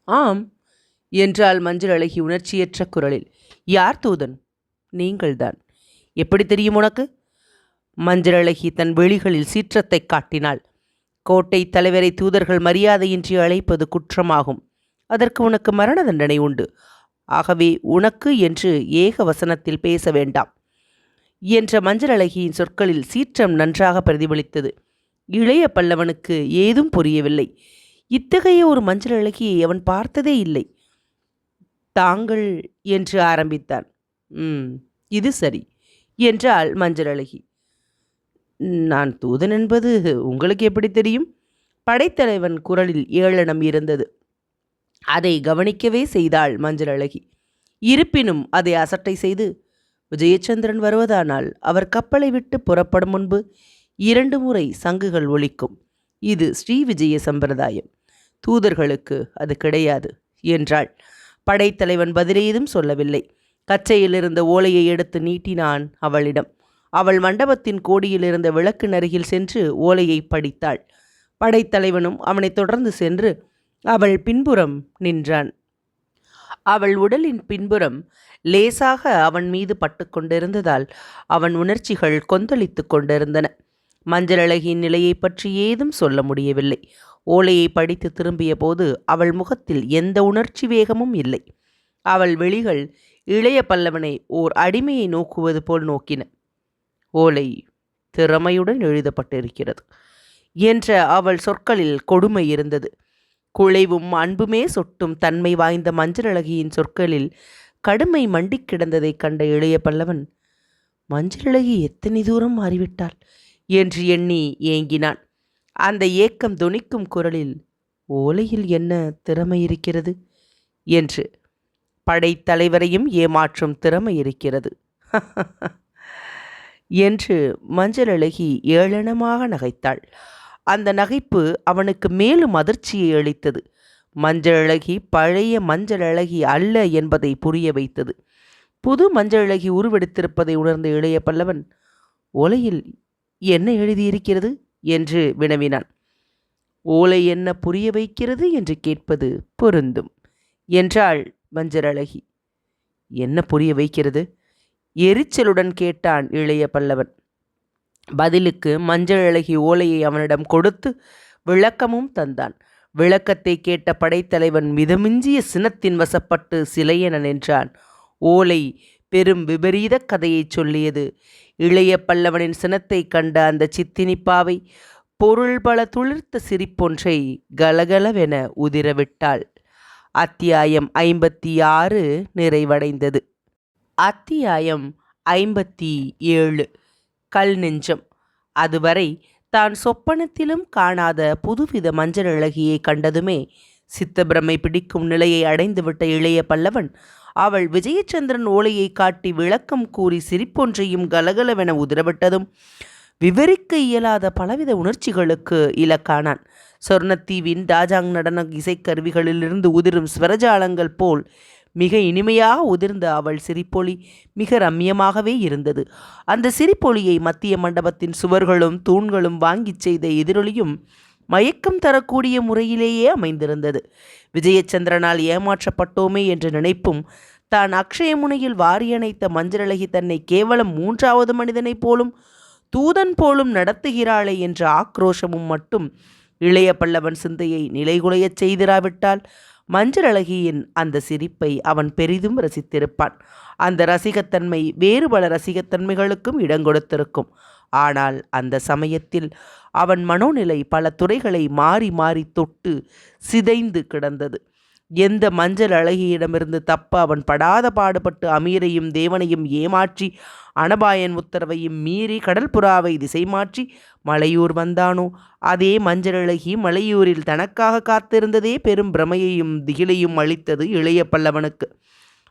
Speaker 1: ஆம் என்றாள் மஞ்சள் அழகி உணர்ச்சியற்ற குரலில். யார் தூதன்? நீங்கள்தான். எப்படி தெரியும் உனக்கு? மஞ்சள் அழகி தன் விழிகளில் சீற்றத்தை காட்டினாள். கோட்டை தலைவரை தூதர்கள் மரியாதையின்றி அழைப்பது குற்றமாகும். அதற்கு உனக்கு மரண தண்டனை உண்டு. ஆகவே உனக்கு என்று ஏக வசனத்தில் பேச வேண்டாம் என்ற மஞ்சள் அழகியின் சொற்களில் சீற்றம் நன்றாக பிரதிபலித்தது. இளைய பல்லவனுக்கு ஏதும் புரியவில்லை. இத்தகைய ஒரு மஞ்சள் அழகியை அவன் பார்த்ததே இல்லை. தாங்கள் என்று ஆரம்பித்தான். இது சரி என்றாள் மஞ்சள் அழகி. நான் தூதன் என்பது உங்களுக்கு எப்படி தெரியும்? படைத்தலைவன் குரலில் ஏளனம் இருந்தது. அதை கவனிக்கவே செய்தாள் மஞ்சள் அழகி. இருப்பினும் அதை அசட்டை செய்து, விஜயச்சந்திரன் வருவதானால் அவர் கப்பலை விட்டு புறப்படும் முன்பு 2 முறை சங்குகள் ஒலிக்கும். இது ஸ்ரீ விஜய சம்பிரதாயம். தூதர்களுக்கு அது கிடையாது என்றாள். படைத்தலைவன் பதிலேதும் சொல்லவில்லை. கச்சையில் இருந்த ஓலையை எடுத்து நீட்டினான் அவளிடம். அவள் மண்டபத்தின் கோடியில் இருந்த விளக்கு நருகில் சென்று ஓலையை படித்தாள். படைத்தலைவனும் அவனை தொடர்ந்து சென்று அவள் பின்புறம் நின்றான். அவள் உடலின் பின்புறம் லேசாக அவன் மீது பட்டு கொண்டிருந்ததால் அவன் உணர்ச்சிகள் கொந்தளித்து கொண்டிருந்தன. மஞ்சள் அழகியின் நிலையை பற்றி ஏதும் சொல்ல முடியவில்லை. ஓலையை படித்து திரும்பிய போது அவள் முகத்தில் எந்த உணர்ச்சி வேகமும் இல்லை. அவள் விழிகள் இளைய பல்லவனை ஓர் அடிமையை நோக்குவது போல் நோக்கின. ஓலை திறமையுடன் எழுதப்பட்டிருக்கிறது என்ற அவள் சொற்களில் கொடுமை இருந்தது. குழைவும் அன்புமே சொட்டும் தன்மை வாய்ந்த மஞ்சள் அழகியின் சொற்களில் கடுமை மண்டி கிடந்ததைக் கண்ட இளைய பல்லவன், மஞ்சள் அழகி எத்தனை தூரம் மாறிவிட்டாள் என்று எண்ணி ஏங்கினான். அந்த ஏக்கம் தொனிக்கும் குரலில், ஓலையில் என்ன திறமை இருக்கிறது என்று. படைத்தலைவரையும் ஏமாற்றும் திறமை இருக்கிறது என்று மஞ்சள் அழகி ஏளனமாக நகைத்தாள். அந்த நகைப்பு அவனுக்கு மேலும் அதிர்ச்சியை அளித்தது. மஞ்சள் அழகி பழைய மஞ்சள் அழகி அல்ல என்பதை புரிய வைத்தது. புது மஞ்சள் அழகி உருவெடுத்திருப்பதை உணர்ந்த இளைய பல்லவன், ஓலையில் என்ன எழுதியிருக்கிறது என்று வினவினான். ஓலை என்ன புரிய வைக்கிறது என்று கேட்பது பொருந்தும் என்றாள் மஞ்சள் அழகி. என்ன புரிய வைக்கிறது? எரிச்சலுடன் கேட்டான் இளைய பல்லவன். பதிலுக்கு மஞ்சள் அழகி ஓலையை அவனிடம் கொடுத்து விளக்கமும் தந்தான். விளக்கத்தை கேட்ட படைத்தலைவன் மிதமிஞ்சிய சினத்தின் வசப்பட்டு சிலையென நின்றான். ஓலை பெரும் விபரீத கதையை சொல்லியது. இளைய பல்லவனின் சினத்தை கண்ட அந்த சித்தினிப்பாவை பொருள் பல துளிர்த்த சிரிப்பொன்றை கலகலவென உதிரவிட்டாள். அத்தியாயம் 56 நிறைவடைந்தது. அத்தியாயம் 57 கல் நெஞ்சம். அதுவரை தான் சொப்பனத்திலும் காணாத புதுவித மஞ்சள் அழகியை கண்டதுமே சித்தப்பிரமை பிடிக்கும் நிலையை அடைந்துவிட்ட இளைய பல்லவன் அவள் விஜயச்சந்திரன் ஓலையை காட்டி விளக்கம் கூறி சிரிப்பொன்றையும் கலகலவென உதிரவிட்டதும் விவரிக்க இயலாத பலவித உணர்ச்சிகளுக்கு இலக்கானான். சொர்ணத்தீவின் ராஜாங் நடன இசைக்கருவிகளிலிருந்து உதிரும் ஸ்வரஜாலங்கள் போல் மிக இனிமையாக உதிர்ந்த அவள் சிரிப்பொலி மிக ரம்யமாகவே இருந்தது. அந்த சிரிப்பொலியை மத்திய மண்டபத்தின் சுவர்களும் தூண்களும் வாங்கிச் செய்த எதிரொலியும் மயக்கம் தரக்கூடிய முறையிலேயே அமைந்திருந்தது. விஜயச்சந்திரனால் ஏமாற்றப்பட்டோமே என்ற நினைப்பும், தான் அக்ஷயமுனையில் வாரியணைத்த மஞ்சளழகி தன்னை கேவலம் 3வது மனிதனைப் போலும் தூதன் போலும் நடத்துகிறாளே என்ற ஆக்ரோஷமும் மட்டும் இளைய பல்லவன் சிந்தையை நிலைகுலையச் செய்திராவிட்டால் மஞ்சள் அழகியின் அந்த சிரிப்பை அவன் பெரிதும் ரசித்திருப்பான். அந்த ரசிகத்தன்மை வேறு பல ரசிகத்தன்மைகளுக்கும் இடங்கொடுத்திருக்கும். ஆனால் அந்த சமயத்தில் அவன் மனோநிலை பல துறைகளை மாறி மாறி தொட்டு சிதைந்து கிடந்தது. எந்த மஞ்சள் அழகியிடமிருந்து தப்ப அவன் படாத பாடுபட்டு அமீரையும் தேவனையும் ஏமாற்றி அனபாயன் உத்தரவையும் மீறி கடல்புறாவை திசை மாற்றி மலையூர் வந்தானோ, அதே மஞ்சள் அழகி மலையூரில் தனக்காக காத்திருந்ததே பெரும் பிரமையையும் திகிலையும் அளித்தது இளைய பல்லவனுக்கு.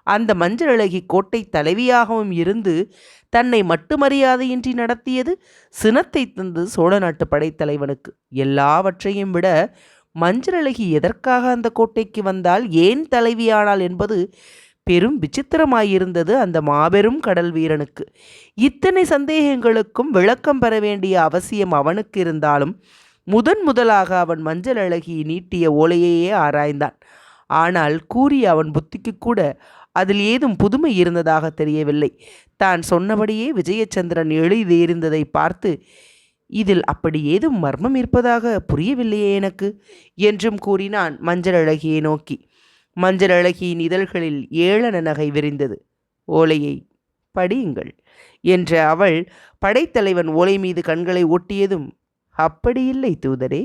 Speaker 1: அந்த மஞ்சள் அழகி கோட்டை தலைவியாகவும் இருந்து தன்னை மட்டுமரியாதையின்றி நடத்தியது சினத்தை தந்து சோழ நாட்டு படைத்தலைவனுக்கு. எல்லாவற்றையும் விட மஞ்சள் அழகி எதற்காக அந்த கோட்டைக்கு வந்தால், ஏன் தலைவியானாள் என்பது பெரும் விசித்திரமாயிருந்தது அந்த மாபெரும் கடல் வீரனுக்கு. இத்தனை சந்தேகங்களுக்கும் விளக்கம் பெற வேண்டிய அவசியம் அவனுக்கு இருந்தாலும் முதலாக அவன் மஞ்சள் அழகி நீட்டிய ஓலையையே ஆராய்ந்தான். ஆனால் கூறிய அவன் புத்திக்கு கூட அதில் ஏதும் புதுமை இருந்ததாக தெரியவில்லை. தான் சொன்னபடியே விஜயச்சந்திரன் எழுதியிருந்ததை பார்த்து, இதில் அப்படி ஏதும் மர்மம் இருப்பதாக புரியவில்லையே எனக்கு என்றும் கூறினான் மஞ்சள் அழகியை நோக்கி. மஞ்சள் அழகியின் இதழ்களில் ஏளன நகை விரிந்தது. ஓலையை படியுங்கள் என்ற அவள் படைத்தலைவன் ஓலை மீது கண்களை ஒட்டியதும், அப்படியில்லை தூதரே,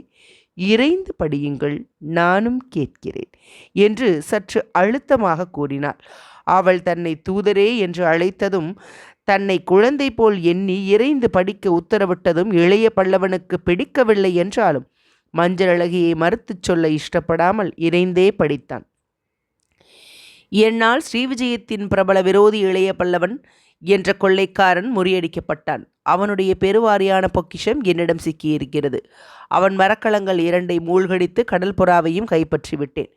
Speaker 1: இறைந்து படியுங்கள், நானும் கேட்கிறேன் என்று சற்று அழுத்தமாக கூறினாள். அவள் தன்னை தூதரே என்று அழைத்ததும், தன்னை குழந்தை போல் எண்ணி இறைந்து படிக்க உத்தரவிட்டதும் இளைய பல்லவனுக்கு பிடிக்கவில்லை என்றாலும் மஞ்சள் அழகியை மறுத்துச் சொல்ல இஷ்டப்படாமல் இறைந்தே படித்தான். என்னால் ஸ்ரீவிஜயத்தின் பிரபல விரோதி இளைய பல்லவன் என்ற கொள்ளைக்காரன் முறியடிக்கப்பட்டான். அவனுடைய பெருவாரியான பொக்கிஷம் என்னிடம் சிக்கியிருக்கிறது. அவன் மரக்கலங்கள் 2ஐ மூழ்கடித்து கடல்புறாவையும் கைப்பற்றிவிட்டேன்.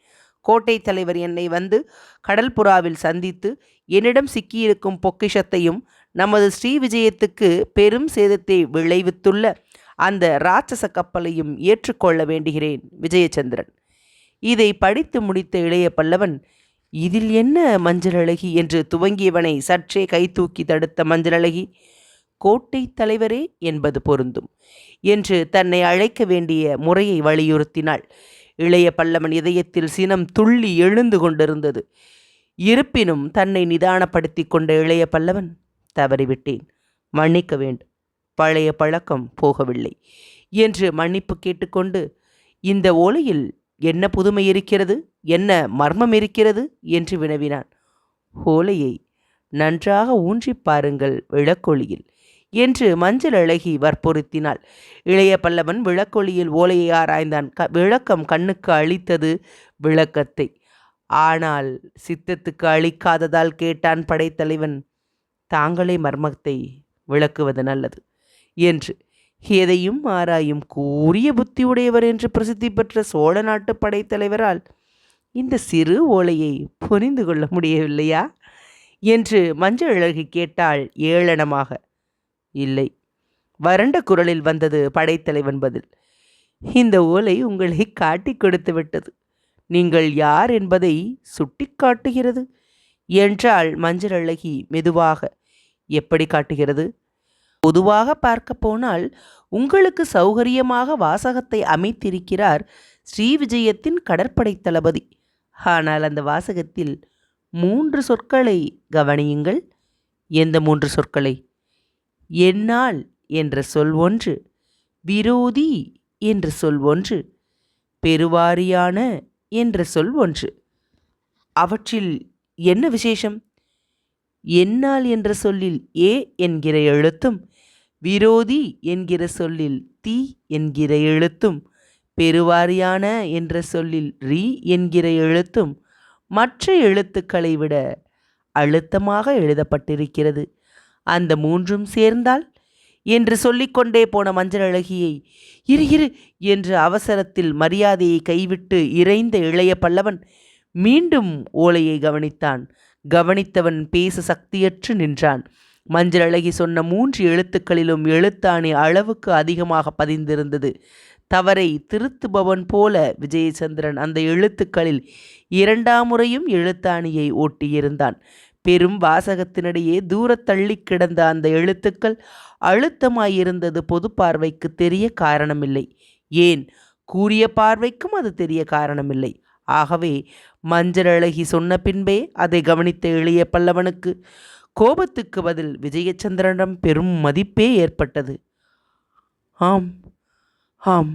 Speaker 1: கோட்டை தலைவர் என்னை வந்து கடல்புறாவில் சந்தித்து என்னிடம் சிக்கியிருக்கும் பொக்கிஷத்தையும் நமது ஸ்ரீவிஜயத்துக்கு பெரும் சேதத்தை விளைவித்துள்ள அந்த இராட்சச கப்பலையும் ஏற்றுக்கொள்ள வேண்டுகிறேன் விஜயச்சந்திரன். இதை படித்து முடித்த இளைய பல்லவன், இதில் என்ன மஞ்சள் அழகி என்று துவங்கியவனை சற்றே கை தூக்கி தடுத்த மஞ்சள் அழகி, கோட்டை தலைவரே என்பது பொருந்தும் என்று தன்னை அழைக்க வேண்டிய முறையை வலியுறுத்தினாள். இளைய பல்லவன் இதயத்தில் சினம் துள்ளி எழுந்து கொண்டிருந்தது. இருப்பினும் தன்னை நிதானப்படுத்தி கொண்ட இளைய பல்லவன், தவறிவிட்டேன், மன்னிக்க வேண்டும், பழைய பழக்கம் போகவில்லை என்று மன்னிப்பு கேட்டுக்கொண்டு, இந்த ஓலையில் என்ன புதுமை இருக்கிறது, என்ன மர்மம் இருக்கிறது என்று வினவினான். ஓலையை நன்றாக ஊன்றி பாருங்கள் விளக்கொளியில் என்று மஞ்சள் அழகி வற்புறுத்தினாள். இளைய பல்லவன் விளக்கொளியில் ஓலையை ஆராய்ந்தான். விளக்கம் கண்ணுக்கு அளித்தது விளக்கத்தை. ஆனால் சித்தத்துக்கு அளிக்காததால் கேட்டான் படைத்தலைவன், தாங்களே மர்மத்தை விளக்குவது நல்லது என்று. எதையும் ஆராயும் கூரிய புத்தி உடையவர் என்று பிரசித்தி பெற்ற சோழ நாட்டு படைத்தலைவரால் இந்த சிறு ஓலையை புரிந்து கொள்ள முடியவில்லையா என்று மஞ்சள் அழகி கேட்டாள் ஏளனமாக. இல்லை, வறண்ட குரலில் வந்தது படைத்தலைவன் பதில். இந்த ஓலை உங்களை காட்டி கொடுத்து விட்டது, நீங்கள் யார் என்பதை சுட்டி காட்டுகிறது என்றாள் மஞ்சள் அழகி மெதுவாக. எப்படி காட்டுகிறது? பொதுவாக பார்க்க போனால் உங்களுக்கு சௌகரியமாக வாசகத்தை அமைத்திருக்கிறார் ஸ்ரீவிஜயத்தின் கடற்படை தளபதி. ஆனால் அந்த வாசகத்தில் 3 சொற்களை கவனியுங்கள். எந்த 3 சொற்களை? என்னால் என்ற சொல் ஒன்று, விரோதி என்ற சொல் ஒன்று, பெருவாரியான என்ற சொல் ஒன்று. அவற்றில் என்ன விசேஷம்? என்னால் என்ற சொல்லில் ஏ என்கிற எழுத்தும், விரோதி என்கிற சொல்லில் தி என்கிற எழுத்தும், பெருவாரியான என்ற சொல்லில் ரி என்கிற எழுத்தும் மற்ற எழுத்துக்களை விட அழுத்தமாக எழுதப்பட்டிருக்கிறது. அந்த 3ம் சேர்ந்தால் என்று சொல்லிக்கொண்டே போன மஞ்சள் அழகியை இரு என்று அவசரத்தில் மரியாதையை கைவிட்டு இறைந்த இளைய பல்லவன் மீண்டும் ஓலையை கவனித்தான். கவனித்தவன் பேச சக்தியற்று நின்றான். மஞ்சள் அழகி சொன்ன 3 எழுத்துக்களிலும் எழுத்தாணி அளவுக்கு அதிகமாக பதிந்திருந்தது. தவறை திருத்துபவன் போல விஜயச்சந்திரன் அந்த எழுத்துக்களில் 2ஆம் முறையும் எழுத்தாணியை ஓட்டியிருந்தான். பெரும் வாசகத்தினிடையே தூரத்தள்ளி கிடந்த அந்த எழுத்துக்கள் அழுத்தமாயிருந்தது பொது பார்வைக்கு தெரிய காரணமில்லை. ஏன், கூரிய பார்வைக்கும் அது தெரிய காரணமில்லை. ஆகவே மஞ்சளழகி சொன்ன பின்பே அதை கவனித்த இளைய பல்லவனுக்கு கோபத்துக்கு பதில் விஜயச்சந்திரனிடம் பெரும் மதிப்பே ஏற்பட்டது. ஆம் ஆம்,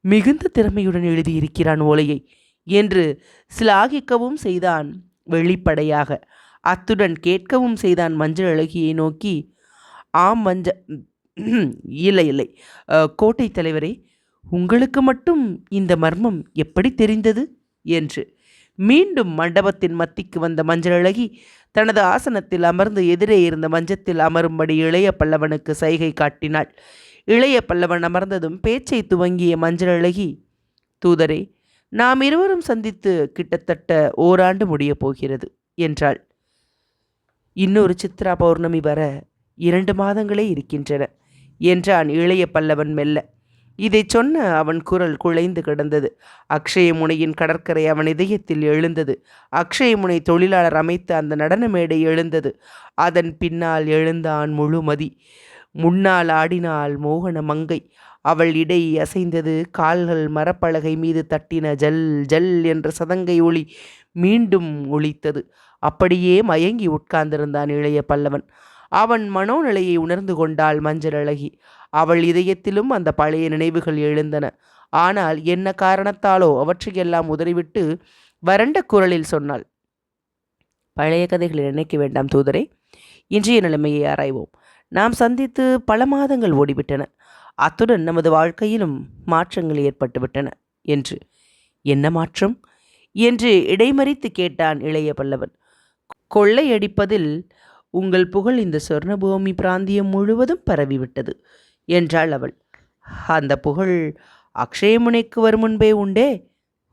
Speaker 1: மிகுந்த திறமையுடன் எழுதியிருக்கிறான் ஓலையை என்று சிலாகிக்கவும் செய்தான் வெளிப்படையாக. அத்துடன் கேட்கவும் செய்தான் மஞ்சள் அழகியை நோக்கி. ஆம் இல்லை இல்லை, கோட்டை தலைவரே, உங்களுக்கு மட்டும் இந்த மர்மம் எப்படி தெரிந்தது என்று. மீண்டும் மண்டபத்தின் மத்திக்கு வந்த மஞ்சள் அழகி தனது ஆசனத்தில் அமர்ந்து எதிரே இருந்த மஞ்சத்தில் அமரும்படி இளைய பல்லவனுக்கு சைகை காட்டினாள். இளைய பல்லவன் அமர்ந்ததும் பேச்சை துவங்கிய மஞ்சள் அழகி, தூதரே, நாம் இருவரும் சந்தித்து கிட்டத்தட்ட ஓராண்டு முடியப் போகிறது என்றாள். இன்னொரு சித்ரா பௌர்ணமி வர 2 மாதங்களே இருக்கின்றன என்றான் இளைய பல்லவன் மெல்ல. இதை சொன்ன அவன் குரல் குலைந்து கிடந்தது. அக்ஷயமுனையின் கடற்கரை அவன் இதயத்தில் எழுந்தது. அக்ஷயமுனை தொழிலாளர் அமைத்த அந்த நடன மேடை எழுந்தது. அதன் பின்னால் எழுந்தான் முழுமதி. முன்னால் ஆடினாள் மோகன மங்கை. அவள் இடை அசைந்தது. கால்கள் மரப்பலகை மீது தட்டின. ஜல் ஜல் என்ற சதங்கை ஒளி மீண்டும் ஒலித்தது. அப்படியே மயங்கி உட்கார்ந்திருந்தான் இளைய பல்லவன். அவன் மனோநிலையை உணர்ந்து கொண்டாள் மஞ்சள் அழகி. அவள் இதயத்திலும் அந்த பழைய நினைவுகள் எழுந்தன. ஆனால் என்ன காரணத்தாலோ அவற்றையெல்லாம் உதறிவிட்டு வறண்ட குரலில் சொன்னாள். பழைய கதைகளை நினைக்க வேண்டாம் தூதரே, இன்றைய நிலைமையை ஆராய்வோம். நாம் சந்தித்து பல மாதங்கள் ஓடிவிட்டன. அத்துடன் நமது வாழ்க்கையிலும் மாற்றங்கள் ஏற்பட்டுவிட்டன என்று. என்ன மாற்றம் என்று இடைமறித்து கேட்டான் இளைய பல்லவன். கொள்ளையடிப்பதில் உங்கள் புகழ் இந்த சொர்ணபூமி பிராந்தியம் முழுவதும் பரவிவிட்டது என்றாள் அவள். அந்த புகழ் அக்ஷயமுனைக்கு வரும் முன்பே உண்டே?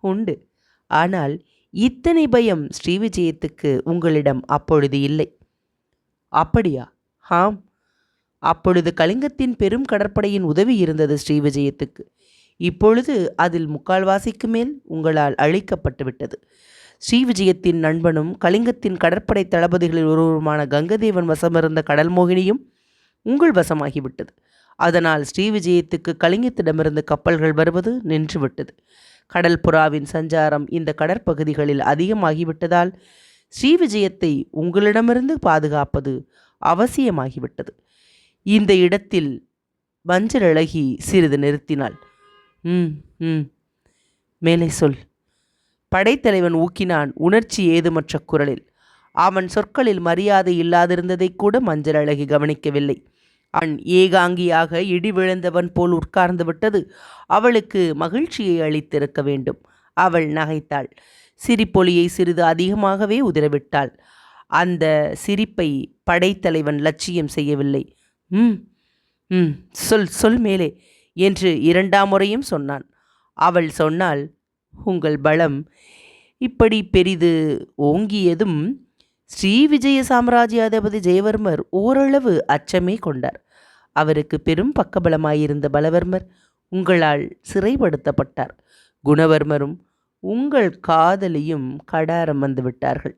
Speaker 1: உண்டு. ஆனால் இத்தனை பயம் ஸ்ரீவிஜயத்துக்கு உங்களிடம் அப்பொழுது இல்லை. அப்படியா? ஆம், அப்பொழுது கலிங்கத்தின் பெரும் கடற்படையின் உதவி இருந்தது ஸ்ரீவிஜயத்துக்கு. இப்பொழுது அதில் முக்கால்வாசிக்கு மேல் உங்களால் அழிக்கப்பட்டு விட்டது. ஸ்ரீவிஜயத்தின் நண்பனும் கலிங்கத்தின் கடற்படை தளபதிகளில் ஒருவருமான கங்கதேவன் வசமிருந்த கடல் மோகினியும் உங்கள் வசமாகிவிட்டது. அதனால் ஸ்ரீவிஜயத்துக்கு கலிங்கத்திடமிருந்து கப்பல்கள் வருவது நின்றுவிட்டது. கடல் புறாவின் சஞ்சாரம் இந்த கடற்பகுதிகளில் அதிகமாகிவிட்டதால் ஸ்ரீவிஜயத்தை உங்களிடமிருந்து பாதுகாப்பது அவசியமாகிவிட்டது. இந்த இடத்தில் மஞ்சள் அழகி சிறிது நிறுத்தினாள். மேலே சொல். படைத்தலைவன் ஊக்கினான் உணர்ச்சி ஏதுமற்ற குரலில். அவன் சொற்களில் மரியாதை இல்லாதிருந்ததை கூட மஞ்சள் அழகி கவனிக்கவில்லை. அவன் ஏகாங்கியாக இடி விழுந்தவன் போல் உட்கார்ந்து விட்டது அவளுக்கு மகிழ்ச்சியை அளித்திருக்க வேண்டும். அவள் நகைத்தாள். சிரிப்பொலியை சிறிது அதிகமாகவே உதிரவிட்டாள். அந்த சிரிப்பை படைத்தலைவன் லட்சியம் செய்யவில்லை. சொல் சொல் மேலே என்று 2ஆம் முறையும் சொன்னான். அவள் சொன்னாள், உங்கள் பலம் இப்படி பெரிது ஓங்கியதும் ஸ்ரீவிஜய சாம்ராஜ்யாதிபதி ஜெயவர்மர் ஓரளவு அச்சமே கொண்டார். அவருக்கு பெரும் பக்கபலமாயிருந்த பலவர்மர் உங்களால் சிறைப்படுத்தப்பட்டார். குணவர்மரும் உங்கள் காதலியும் கடாரம் வந்துவிட்டார்கள்.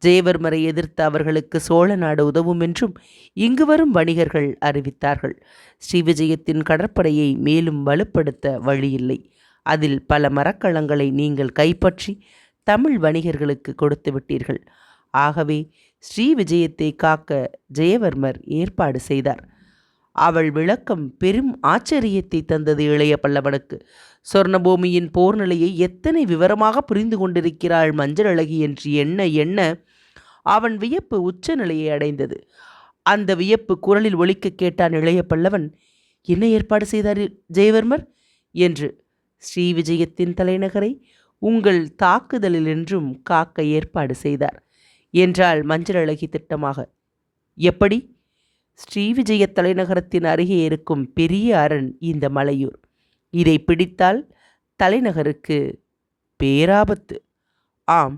Speaker 1: ஜெயவர்மரை எதிர்த்து அவர்களுக்கு சோழ நாடு உதவும் என்றும் இங்கு வரும் வணிகர்கள் அறிவித்தார்கள். ஸ்ரீவிஜயத்தின் கடற்படையை மேலும் வலுப்படுத்த வழியில்லை. அதில் பல மரக்கலங்களை நீங்கள் கைப்பற்றி தமிழ் வணிகர்களுக்கு கொடுத்து விட்டீர்கள். ஆகவே ஸ்ரீவிஜயத்தை காக்க ஜெயவர்மர் ஏற்பாடு செய்தார். அவள் விளக்கம் பெரும் ஆச்சரியத்தை தந்தது இளைய பல்லவனுக்கு. சொர்ணபூமியின் போர் நிலையை எத்தனை விவரமாக புரிந்து கொண்டிருக்கிறாள் மஞ்சள் அழகி என்று எண்ண எண்ண அவன் வியப்பு உச்ச நிலையை அடைந்தது. அந்த வியப்பு குரலில் ஒலிக்க கேட்டான் இளைய பல்லவன். என்ன ஏற்பாடு செய்தார் ஜெயவர்மர் என்று. ஸ்ரீவிஜயத்தின் தலைநகரை உங்கள் தாக்குதலில் என்றும் காக்க ஏற்பாடு செய்தார் என்றாள் மஞ்சள் அழகி திட்டமாக. எப்படி? ஸ்ரீவிஜய தலைநகரத்தின் அருகே இருக்கும் பெரிய அரண் இந்த மலையூர். இதை பிடித்தால் தலைநகருக்கு பேராபத்து. ஆம்,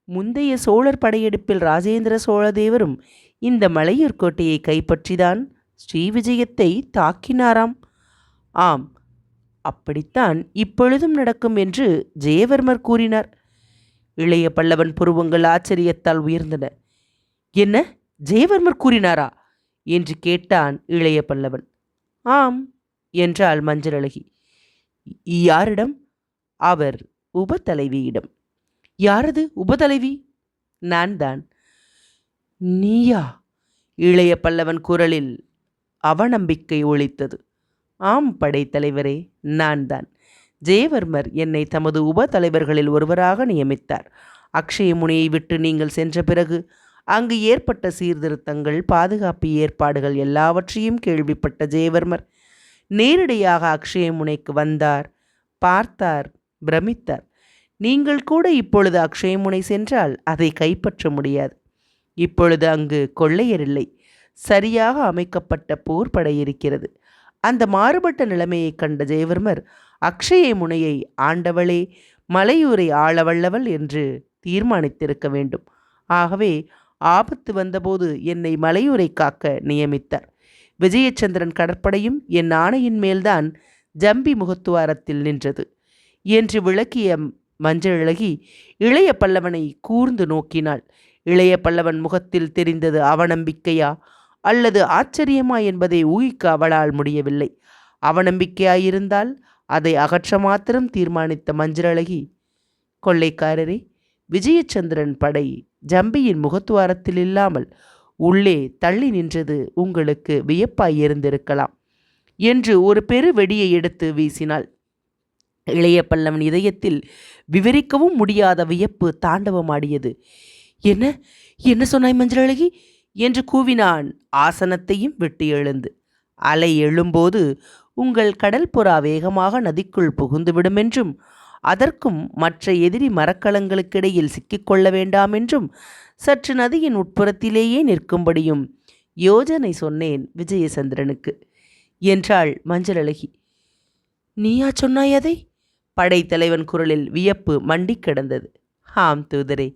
Speaker 1: முந்தைய சோழர் படையெடுப்பில் ராஜேந்திர சோழதேவரும் இந்த மலையூர் கோட்டையை கைப்பற்றிதான் ஸ்ரீவிஜயத்தை தாக்கினாராம். ஆம், அப்படித்தான் இப்பொழுதும் நடக்கும் என்று ஜெயவர்மர் கூறினார். இளைய பல்லவன் புருவங்கள் ஆச்சரியத்தால் உயர்ந்தன. என்ன, ஜெயவர்மர் கூறினாரா என்று கேட்டான் இளைய பல்லவன். ஆம் என்றாள் மஞ்சள் அழகி. யாரிடம்? அவர் உபதலைவியிடம். யாரது உபதலைவி? நான் தான். நீயா? இளைய பல்லவன் குரலில் அவநம்பிக்கை ஒலித்தது. ஆம் படைத்தலைவரே, நான் தான். ஜெயவர்மர் என்னை தமது உபதலைவர்களில் ஒருவராக நியமித்தார். அக்ஷய முனையை விட்டு நீங்கள் சென்ற பிறகு அங்கு ஏற்பட்ட சீர்திருத்தங்கள், பாதுகாப்பு ஏற்பாடுகள் எல்லாவற்றையும் கேள்விப்பட்ட ஜெயவர்மர் நேரடியாக அக்ஷய முனைக்கு வந்தார், பார்த்தார், பிரமித்தார். நீங்கள் கூட இப்பொழுது அக்ஷயமுனை சென்றால் அதை கைப்பற்ற முடியாது. இப்பொழுது அங்கு கொள்ளையரில்லை, சரியாக அமைக்கப்பட்ட போர்படை இருக்கிறது. அந்த மாறுபட்ட நிலைமையை கண்ட ஜெயவர்மர் அக்ஷய முனையை ஆண்டவளே மலையூரை ஆளவல்லவள் என்று தீர்மானித்திருக்க வேண்டும். ஆகவே ஆபத்து வந்தபோது என்னை மலையூரை காக்க நியமித்தார். விஜயச்சந்திரன் கடற்படையும் என் ஆணையின் மேல்தான் ஜம்பி முகத்துவாரத்தில் நின்றது என்று விளக்கிய மஞ்சளழகி இளைய பல்லவனை கூர்ந்து நோக்கினாள். இளைய பல்லவன் முகத்தில் தெரிந்தது அவநம்பிக்கையா அல்லது ஆச்சரியமா என்பதை ஊகிக்க அவளால் முடியவில்லை. அவநம்பிக்கையாயிருந்தால் அதை அகற்ற மாத்திரம் தீர்மானித்த மஞ்சளழகி, கொள்ளைக்காரரே, விஜயச்சந்திரன் படை ஜம்பியின் முகத்துவாரத்தில் இல்லாமல் உள்ளே தள்ளி நின்றது உங்களுக்கு வியப்பாயிருந்திருக்கலாம் என்று ஒரு பெரு வெடியை எடுத்து வீசினாள். இளைய பல்லவன் இதயத்தில் விவரிக்கவும் முடியாத வியப்பு தாண்டவமாடியது. என்ன என்ன சொன்னாய் மஞ்சளழகி என்று கூவினான், ஆசனத்தையும் விட்டு எழுந்து. அலை எழும்போது உங்கள் கடல் புறா வேகமாக நதிக்குள் புகுந்துவிடும் என்றும் அதற்கும் மற்ற எதிரி மரக்கலங்களுக்கிடையில் சிக்கிக்கொள்ள வேண்டாம் என்றும் சற்று நதியின் உட்புறத்திலேயே நிற்கும்படியும் யோஜனை சொன்னேன் விஜயச்சந்திரனுக்கு என்றாள் மஞ்சளழகி. நீயா சொன்னாய் அதை? படைத்தலைவன் குரலில் வியப்பு மண்டி கிடந்தது. ஆம் தூதரே,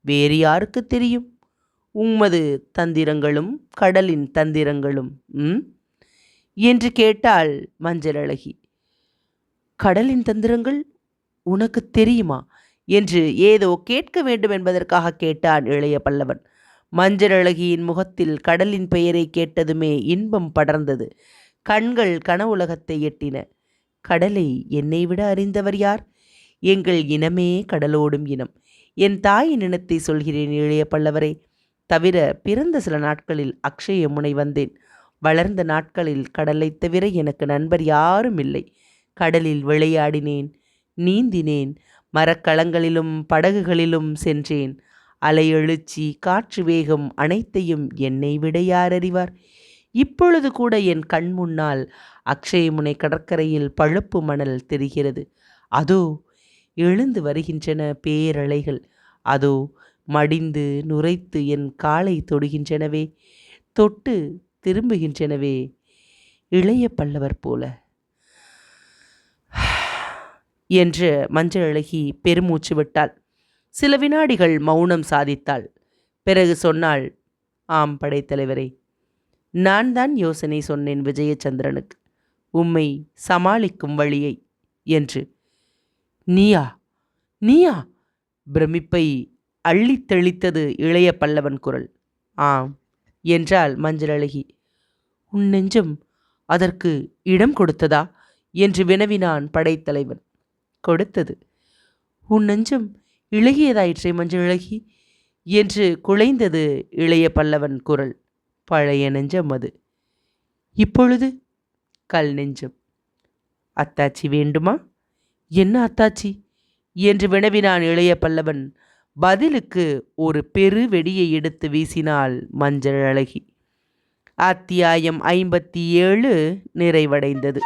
Speaker 1: வேறு யாருக்கு தெரியும்? உமது தந்திரங்களும் கடலின் தந்திரங்களும் என்று கேட்டாள் மஞ்சளழகி. கடலின் தந்திரங்கள் உனக்கு தெரியுமா என்று ஏதோ கேட்க வேண்டும் என்பதற்காக கேட்டான் இளைய பல்லவன். மஞ்சளழகியின் முகத்தில் கடலின் பெயரை கேட்டதுமே இன்பம் படர்ந்தது. கண்கள் கனவுலகத்தை எட்டின. கடலை என்னை விட அறிந்தவர் யார்? எங்கள் இனமே கடலோடும் இனம். என் தாயின் இனத்தை சொல்கிறேன் இளைய பல்லவரே. தவிர பிறந்த சில நாட்களில் அக்ஷய முனை வந்தேன். வளர்ந்த நாட்களில் கடலை தவிர எனக்கு நண்பர் யாரும் இல்லை. கடலில் விளையாடினேன், நீந்தினேன், மரக்களங்களிலும் படகுகளிலும் சென்றேன். அலை எழுச்சி, காற்று வேகம் அனைத்தையும் என்னை விட யார் அறிவார்? இப்பொழுது கூட என் கண் முன்னால் அக்ஷயமுனை கடற்கரையில் பழுப்பு மணல் தெரிகிறது. அதோ எழுந்து வருகின்றன பேரலைகள். அதோ மடிந்து நுரைத்து என் காலை தொடுகின்றனவே, தொட்டு திரும்புகின்றனவே, இளைய பல்லவர் போல என்று மஞ்சளழகி பெருமூச்சு விட்டாள். சில வினாடிகள் மௌனம் சாதித்தாள். பிறகு சொன்னாள், ஆம் படைத்தலைவரே, நான் தான் யோசனை சொன்னேன் விஜயச்சந்திரனுக்கு, உம்மை சமாளிக்கும் வழியை என்று. நீயா? நீயா? பிரமிப்பை அள்ளித் தெளித்தது இளைய பல்லவன் குரல். ஆம் என்றாள் மஞ்சளழகி. உன் நெஞ்சம் அதற்கு இடம் கொடுத்ததா என்று வினவினான் படைத்தலைவன். கொடுத்தது. உன் நெஞ்சம் இளகியதாயிற்றே மஞ்சளழகி என்று குலைந்தது இளைய பல்லவன் குரல். பழைய நெஞ்சம் அது. இப்பொழுது கல் நெஞ்சம். அத்தாச்சி வேண்டுமா? என்ன அத்தாச்சி என்று வினவினான் இளைய பல்லவன். பதிலுக்கு ஒரு பெரு வெடியை எடுத்து வீசினாள் மஞ்சளழகி. அத்தியாயம் 57 நிறைவடைந்தது.